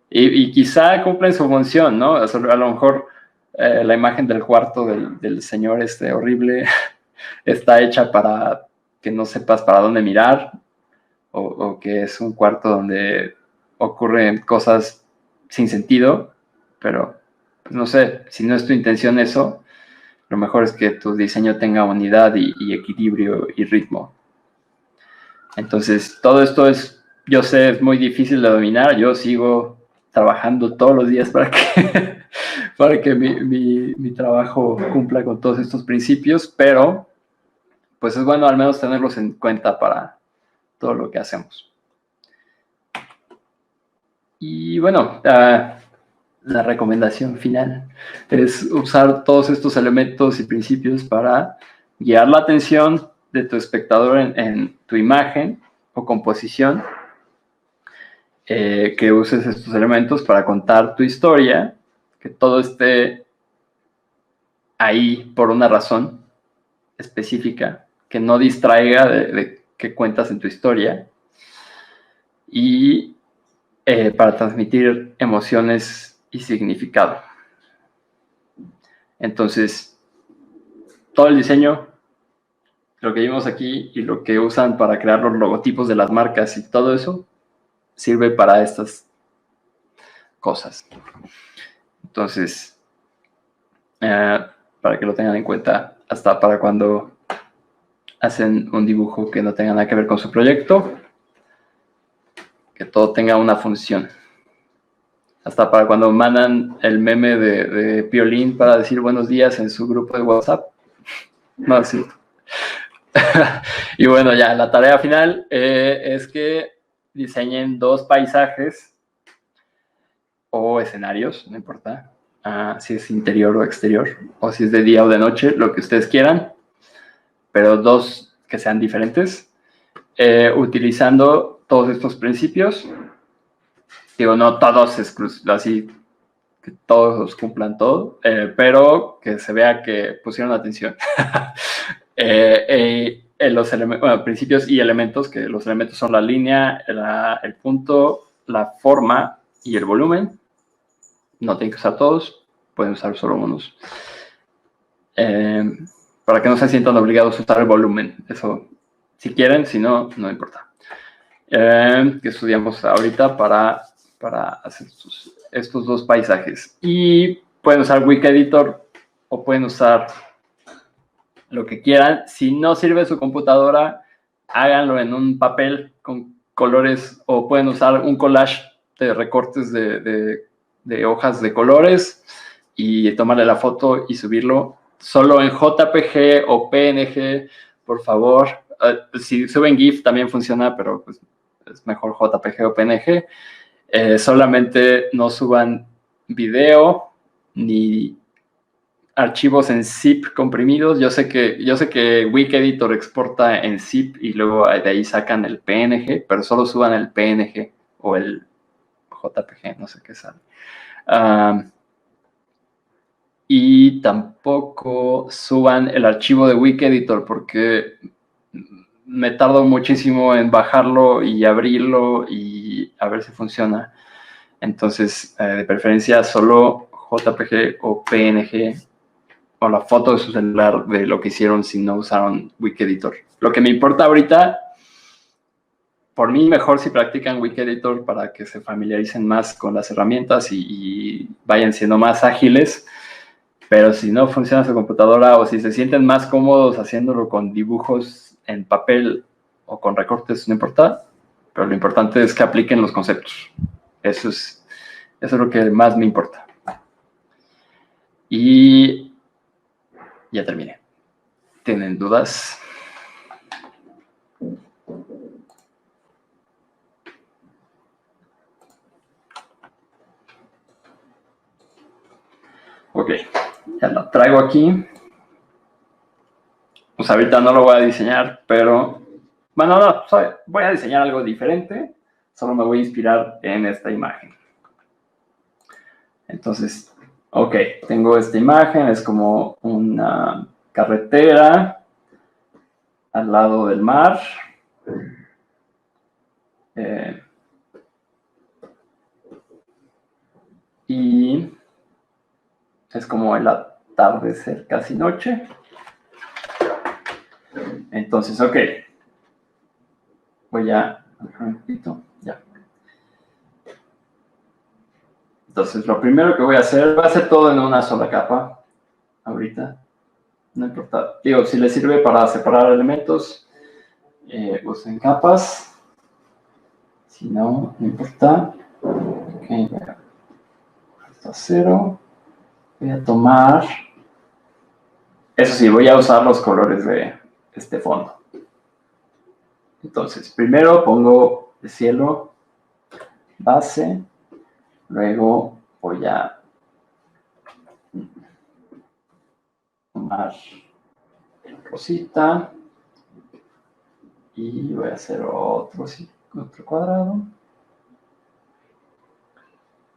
y quizá cumplen su función, ¿no? O sea, a lo mejor la imagen del cuarto del señor horrible está hecha para que no sepas para dónde mirar o que es un cuarto donde ocurren cosas sin sentido, pero pues no sé, si no es tu intención eso, lo mejor es que tu diseño tenga unidad y equilibrio y ritmo. Entonces, todo esto yo sé, es muy difícil de dominar, yo sigo trabajando todos los días para que para que mi trabajo cumpla con todos estos principios, pero pues es bueno al menos tenerlos en cuenta para todo lo que hacemos. Y bueno, la recomendación final es usar todos estos elementos y principios para guiar la atención de tu espectador en tu imagen o composición, que uses estos elementos para contar tu historia, que todo esté ahí por una razón específica, que no distraiga de qué cuentas en tu historia, y para transmitir emociones y significado. Entonces, todo el diseño, lo que vimos aquí y lo que usan para crear los logotipos de las marcas y todo eso, sirve para estas cosas. Entonces, para que lo tengan en cuenta, hasta para cuando hacen un dibujo que no tenga nada que ver con su proyecto, que todo tenga una función. Hasta para cuando mandan el meme de Piolín para decir buenos días en su grupo de WhatsApp. No, sí. Y bueno, ya, la tarea final es que diseñen 2 paisajes o escenarios, no importa, si es interior o exterior, o si es de día o de noche, lo que ustedes quieran, pero 2 que sean diferentes, utilizando todos estos principios. Digo, no todos así, que todos cumplan todo, pero que se vea que pusieron atención. Los principios y elementos, que los elementos son la línea, el punto, la forma y el volumen. No tienen que usar todos, pueden usar solo unos. Para que no se sientan obligados a usar el volumen. Eso, si quieren, si no, no importa. Que estudiamos ahorita para hacer estos 2 paisajes. Y pueden usar Wikeditor o pueden usar lo que quieran. Si no sirve su computadora, háganlo en un papel con colores, o pueden usar un collage de recortes de hojas de colores y tomarle la foto y subirlo solo en JPG o PNG, por favor. Si suben GIF también funciona, pero pues es mejor JPG o PNG. Solamente no suban video ni archivos en zip comprimidos. Yo sé que Wikeditor exporta en zip y luego de ahí sacan el PNG, pero solo suban el PNG o el JPG, no sé qué sale. Y tampoco suban el archivo de Wikeditor, porque me tardo muchísimo en bajarlo y abrirlo y a ver si funciona. Entonces, de preferencia, solo JPG o PNG, o la foto de su celular de lo que hicieron si no usaron Wikeditor. Lo que me importa ahorita, por mí mejor si practican Wikeditor para que se familiaricen más con las herramientas y vayan siendo más ágiles. Pero si no funciona su computadora, o si se sienten más cómodos haciéndolo con dibujos en papel o con recortes, no importa. Pero lo importante es que apliquen los conceptos. Eso es lo que más me importa. Y ya terminé. ¿Tienen dudas? Ok, ya lo traigo aquí. Pues ahorita no lo voy a diseñar, pero... Bueno, no, voy a diseñar algo diferente. Solo me voy a inspirar en esta imagen. Entonces, ok, tengo esta imagen. Es como una carretera al lado del mar. Y es como el atardecer, casi noche. Entonces, ok. Voy a... Ya. Entonces, lo primero que voy a hacer, va a ser todo en una sola capa. Ahorita. No importa. Digo, si les sirve para separar elementos, usen capas. Si no, no importa. Ok, esto a 0. Voy a tomar... Eso sí, voy a usar los colores de este fondo. Entonces, primero pongo el cielo base, luego voy a tomar el rosita y voy a hacer otro cuadrado.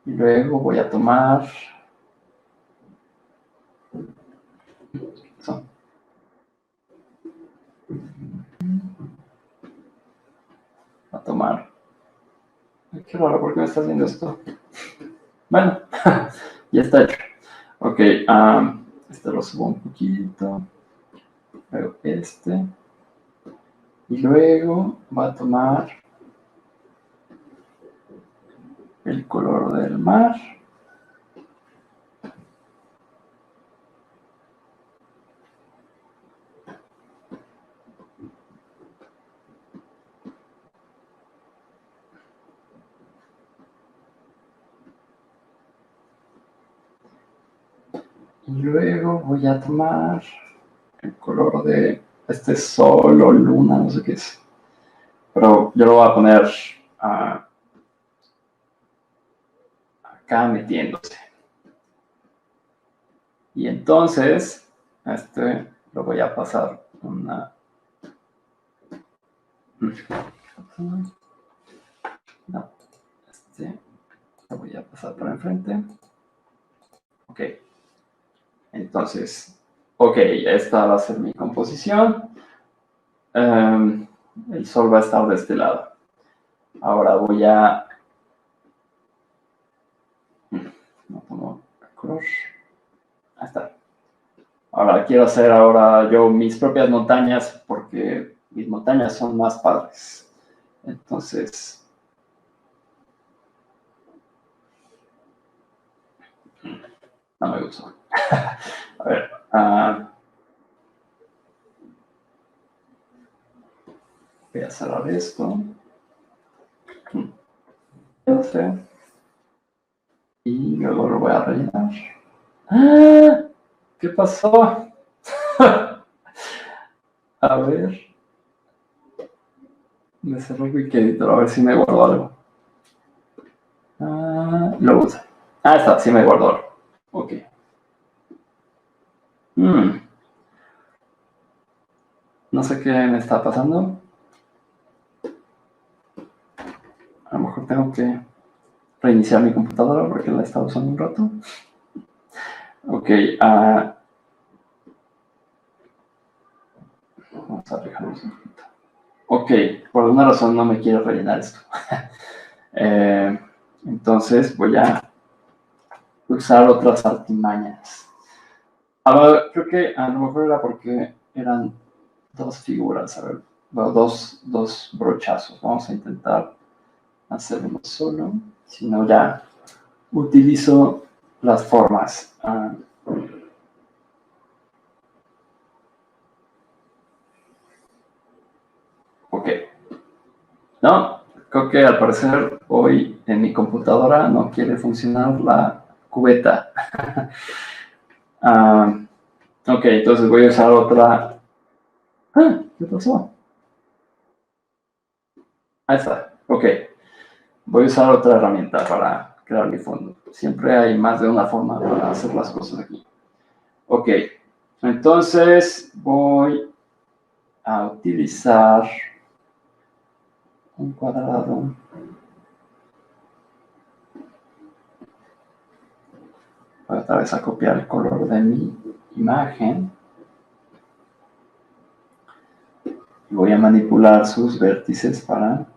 Y luego voy a tomar... Eso. A tomar... Ay, qué raro, ¿por qué me estás viendo esto? Bueno, ya está hecho. Ok, este lo subo un poquito. Luego este. Y luego va a tomar el color del mar. Y luego voy a tomar el color de este sol o luna, no sé qué es. Pero yo lo voy a poner acá metiéndose. Y entonces, este lo voy a pasar una... No, este lo voy a pasar para enfrente. Ok. Entonces, ok, esta va a ser mi composición. El sol va a estar de este lado. Ahora voy a... No pongo el color. Ahí está. Ahora quiero hacer yo mis propias montañas porque mis montañas son más padres. Entonces... No me gusta. A ver. Voy a cerrar esto. Y luego lo voy a rellenar. ¡Ah! ¿Qué pasó? A ver. Me cerró Wikeditor, a ver si me guardo algo. Lo uso. Está, sí me guardo algo. Ok. No sé qué me está pasando. A lo mejor tengo que reiniciar mi computadora porque la he estado usando un rato. Ok. Vamos a alejarnos un poquito. Ok, por alguna razón no me quiere rellenar esto. Entonces voy a usar otras artimañas. Creo que a lo mejor era porque eran dos figuras, a ver, dos brochazos. Vamos a intentar hacer uno solo, si no ya utilizo las formas. Ok. No, creo que al parecer hoy en mi computadora no quiere funcionar la cubeta. Ok, entonces voy a usar otra. ¿Qué pasó? Ahí está. Ok. Voy a usar otra herramienta para crear mi fondo. Siempre hay más de una forma para hacer las cosas aquí. Ok. Entonces voy a utilizar un cuadrado. Voy otra vez a copiar el color de mi imagen. Y voy a manipular sus vértices para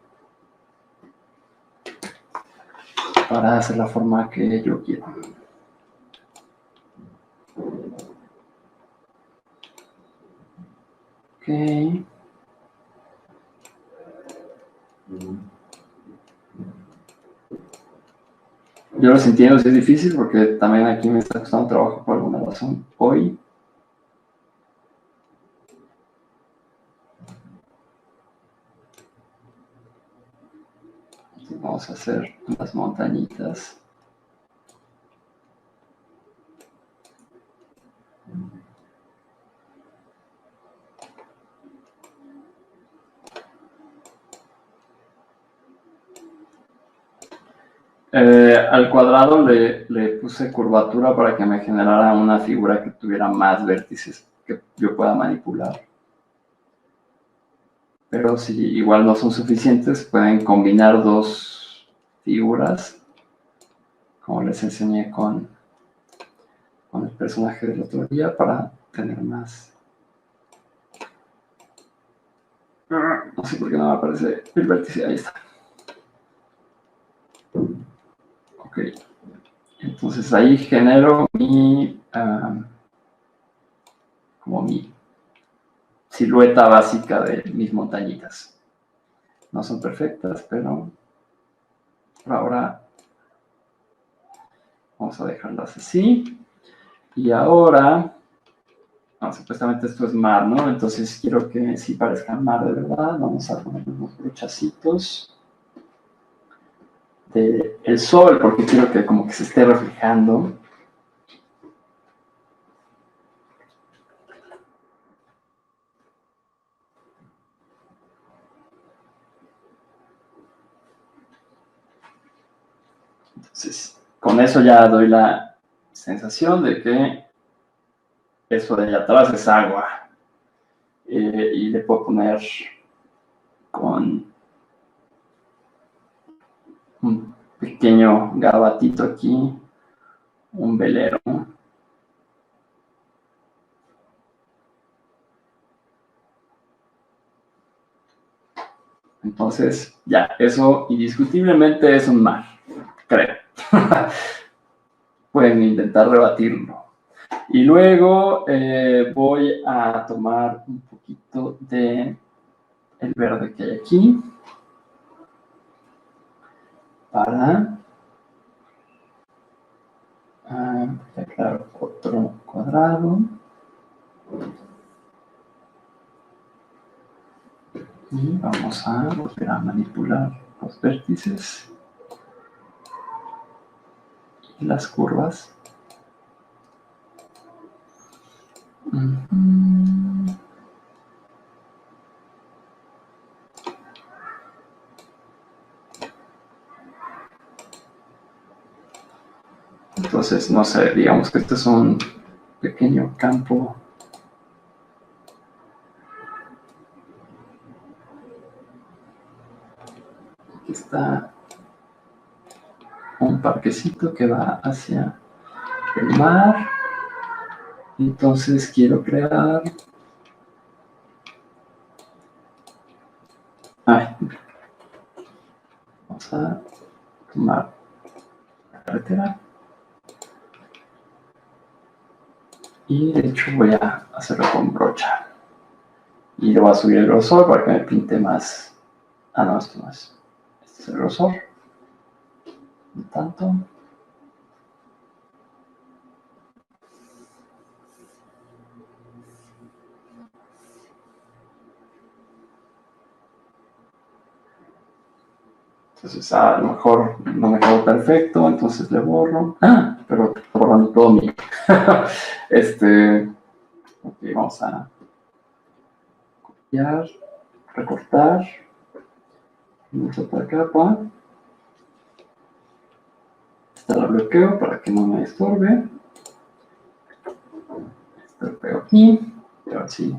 hacer la forma que yo quiero. Ok. Yo los entiendo, si es difícil porque también aquí me está costando trabajo por alguna razón hoy. Entonces vamos a hacer las montañitas. Al cuadrado le puse curvatura para que me generara una figura que tuviera más vértices que yo pueda manipular. Pero si igual no son suficientes, pueden combinar dos figuras, como les enseñé con el personaje del otro día, para tener más. No sé por qué no me aparece el vértice, ahí está. Ok, entonces ahí genero como mi silueta básica de mis montañitas. No son perfectas, pero por ahora vamos a dejarlas así. Y ahora, supuestamente esto es mar, ¿no? Entonces quiero que sí parezca mar de verdad. Vamos a poner unos brochacitos del sol, porque quiero que como que se esté reflejando. Entonces, con eso ya doy la sensación de que eso de allá atrás es agua. Y le puedo poner con un pequeño gabatito aquí, un velero. Entonces, ya, eso indiscutiblemente es un mar, creo. Pueden intentar rebatirlo. Y luego voy a tomar un poquito de el verde que hay aquí para crear otro cuadrado. Y vamos a volver a manipular los vértices y las curvas. Entonces, no sé, digamos que este es un pequeño campo. Aquí está un parquecito que va hacia el mar. Entonces quiero crear... Vamos a tomar la carretera. Y de hecho voy a hacerlo con brocha. Y le voy a subir el grosor para que me pinte más. No, esto no es. Este es el grosor. Un tanto. Entonces a lo mejor no me quedó perfecto, entonces le borro. Pero estoy borrando todo mi... Ok, vamos a copiar, recortar. Vamos a otra capa. Esta la bloqueo para que no me estorbe. Esta lo pego aquí. Y ahora sí,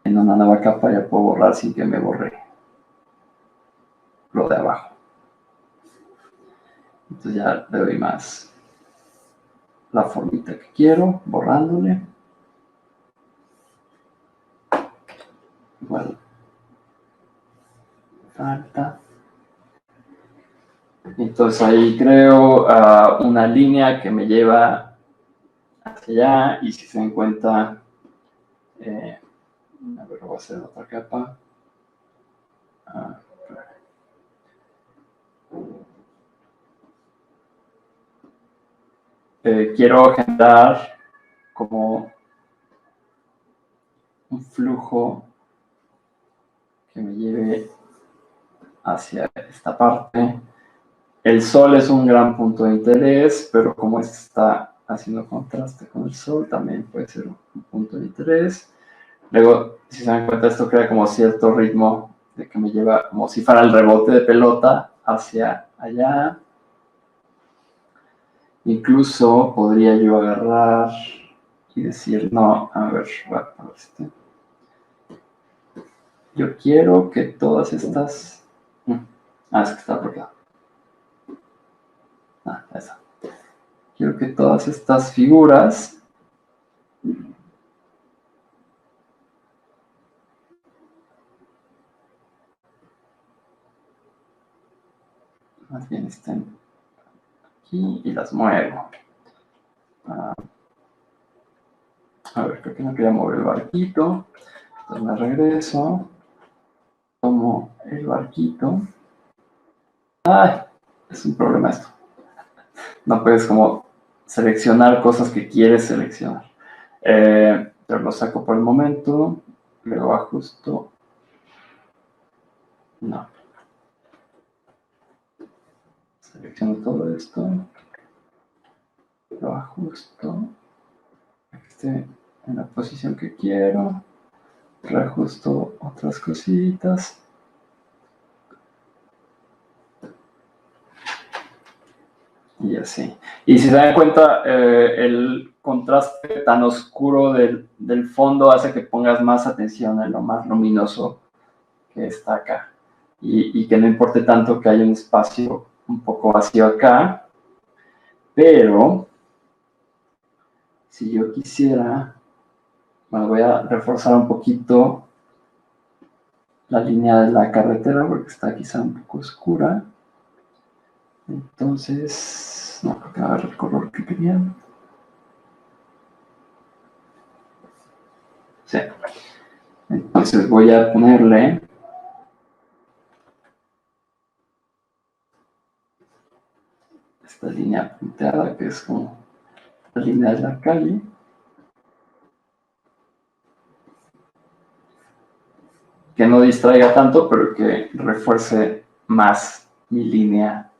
en una nueva capa ya puedo borrar sin que me borre lo de abajo. Entonces ya le doy más la formita que quiero, borrándole. Igual falta. Entonces ahí creo una línea que me lleva hacia allá, y si se dan cuenta, a ver, voy a hacer otra capa. Quiero generar como un flujo que me lleve hacia esta parte. El sol es un gran punto de interés, pero como este está haciendo contraste con el sol, también puede ser un punto de interés. Luego, si se dan cuenta, esto crea como cierto ritmo de que me lleva como si fuera el rebote de pelota hacia allá. Incluso podría yo agarrar y decir, no, a ver, yo quiero que todas estas... es que está bloqueado. Esa. Quiero que todas estas figuras más bien estén aquí y las muevo. A ver, creo que no quería mover el barquito. Entonces me regreso. Tomo el barquito. ¡Ay! Es un problema esto. No puedes como seleccionar cosas que quieres seleccionar. Pero lo saco por el momento. Luego ajusto. No. Selecciono todo esto. Lo ajusto. Que esté en la posición que quiero. Reajusto otras cositas. Y así. Y si se dan cuenta, el contraste tan oscuro del fondo hace que pongas más atención en lo más luminoso que está acá. Y que no importe tanto que haya un espacio un poco vacío acá. Pero, si yo quisiera, bueno, voy a reforzar un poquito la línea de la carretera porque está quizá un poco oscura. Entonces, no creo que agarre el color que quería. Sí. Entonces voy a ponerle esta línea punteada que es como la línea de la calle. Que no distraiga tanto, pero que refuerce más mi línea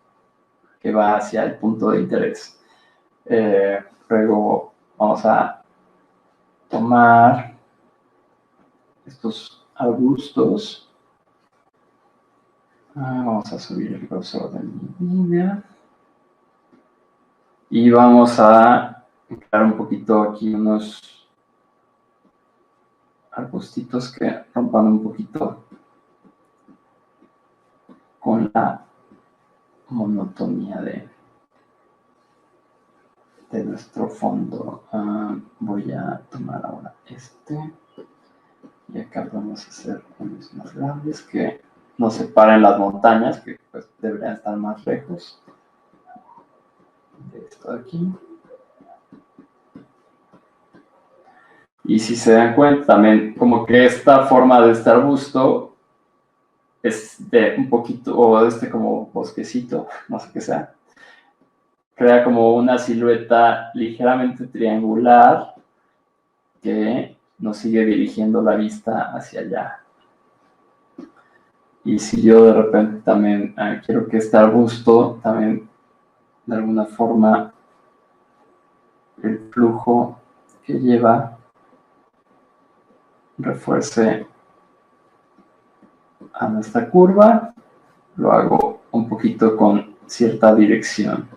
que va hacia el punto de interés. Luego vamos a tomar estos arbustos. Vamos a subir el grosor de mi línea. Y vamos a crear un poquito aquí unos arbustitos que rompan un poquito con la monotonía de nuestro fondo. Voy a tomar ahora este. Y acá vamos a hacer unos más grandes que nos separen las montañas, que pues deberían estar más lejos de esto de aquí. Y si se dan cuenta también, como que esta forma de este arbusto es de un poquito, o de este como bosquecito, no sé qué sea, crea como una silueta ligeramente triangular que nos sigue dirigiendo la vista hacia allá. Y si yo de repente también quiero que este arbusto también de alguna forma el flujo que lleva refuerce a nuestra curva, lo hago un poquito con cierta dirección.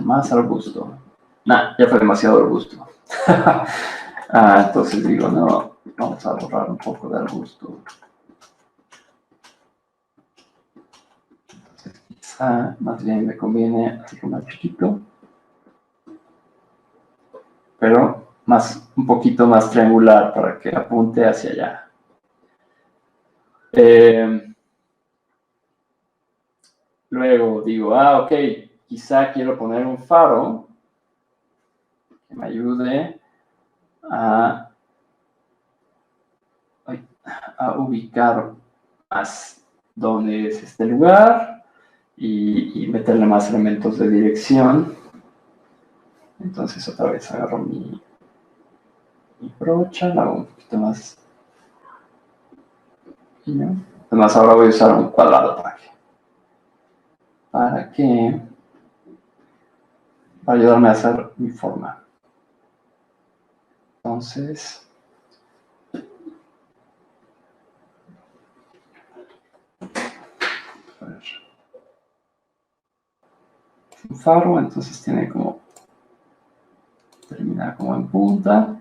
Más arbusto. Nah, ya fue demasiado arbusto. Entonces digo, no, vamos a borrar un poco de arbusto. Entonces quizá más bien me conviene hacerlo más chiquito, pero un poquito más triangular para que apunte hacia allá. Luego digo, ok, quizá quiero poner un faro que me ayude a ubicar más dónde es este lugar y meterle más elementos de dirección. Entonces otra vez agarro mi brocha, la hago un poquito más pequeño. Además ahora voy a usar un cuadrado para ayudarme a hacer mi forma. Entonces faro, entonces tiene como, termina como en punta.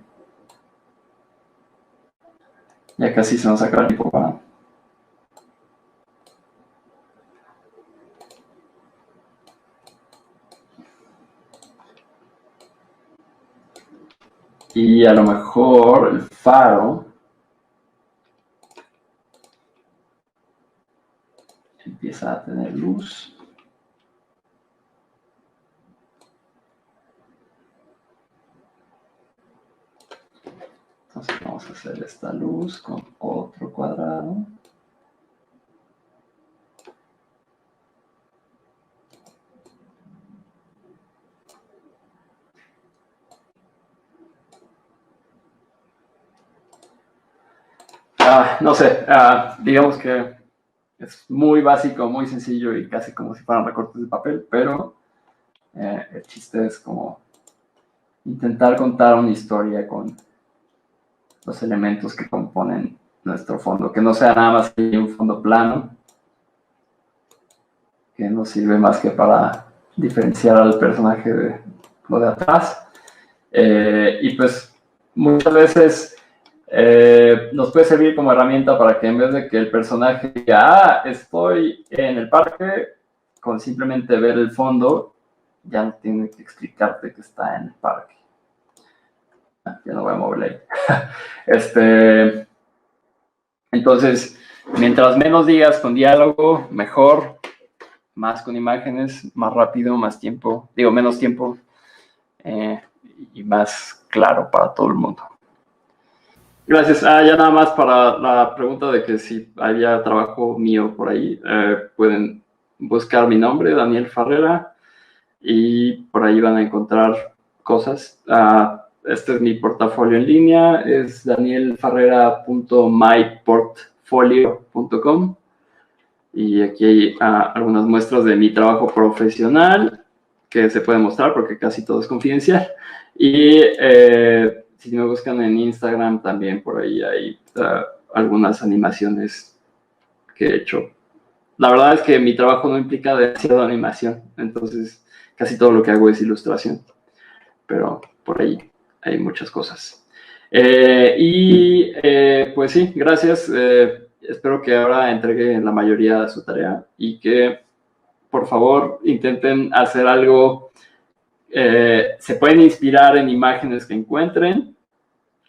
Ya casi se nos acaba el tiempo para... Y a lo mejor el faro empieza a tener luz. Entonces vamos a hacer esta luz con otro cuadrado. No sé, digamos que es muy básico, muy sencillo y casi como si fueran recortes de papel, pero el chiste es como intentar contar una historia con los elementos que componen nuestro fondo, que no sea nada más que un fondo plano, que no sirve más que para diferenciar al personaje de lo de atrás. Y pues muchas veces nos puede servir como herramienta para que en vez de que el personaje diga, estoy en el parque, con simplemente ver el fondo, ya no tiene que explicarte que está en el parque. Ya no voy a moverle ahí. Entonces, mientras menos digas con diálogo, mejor. Más con imágenes, más rápido, más tiempo, menos tiempo y más claro para todo el mundo. Gracias. Ya nada más para la pregunta de que si había trabajo mío por ahí, pueden buscar mi nombre, Daniel Farrera, y por ahí van a encontrar cosas. Este es mi portafolio en línea, es danielfarrera.myportfolio.com. Y aquí hay algunas muestras de mi trabajo profesional que se pueden mostrar porque casi todo es confidencial. Y si me buscan en Instagram también por ahí hay algunas animaciones que he hecho. La verdad es que mi trabajo no implica demasiada animación, entonces casi todo lo que hago es ilustración. Pero por ahí hay muchas cosas. Pues sí, gracias. Espero que ahora entregue la mayoría de su tarea y que por favor intenten hacer algo. Se pueden inspirar en imágenes que encuentren.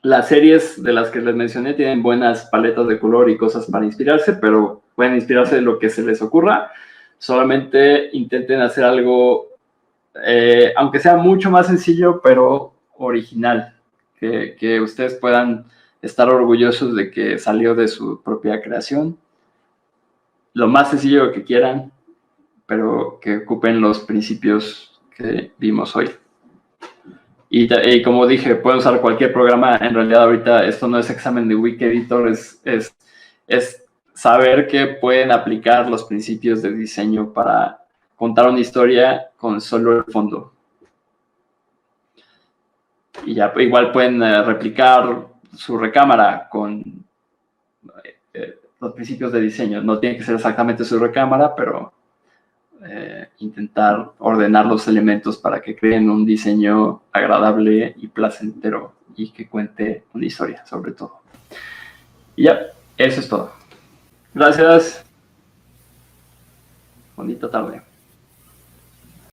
Las series de las que les mencioné tienen buenas paletas de color y cosas para inspirarse, pero pueden inspirarse de lo que se les ocurra. Solamente intenten hacer algo, aunque sea mucho más sencillo, pero original. Que ustedes puedan estar orgullosos de que salió de su propia creación. Lo más sencillo que quieran, pero que ocupen los principios que vimos hoy. Y como dije, pueden usar cualquier programa. En realidad ahorita esto no es examen de Wikeditor, es saber que pueden aplicar los principios de diseño para contar una historia con solo el fondo. Y ya igual pueden replicar su recámara con los principios de diseño. No tiene que ser exactamente su recámara, pero intentar ordenar los elementos para que creen un diseño agradable y placentero y que cuente una historia, sobre todo. Y ya, eso es todo. Gracias. Bonita tarde.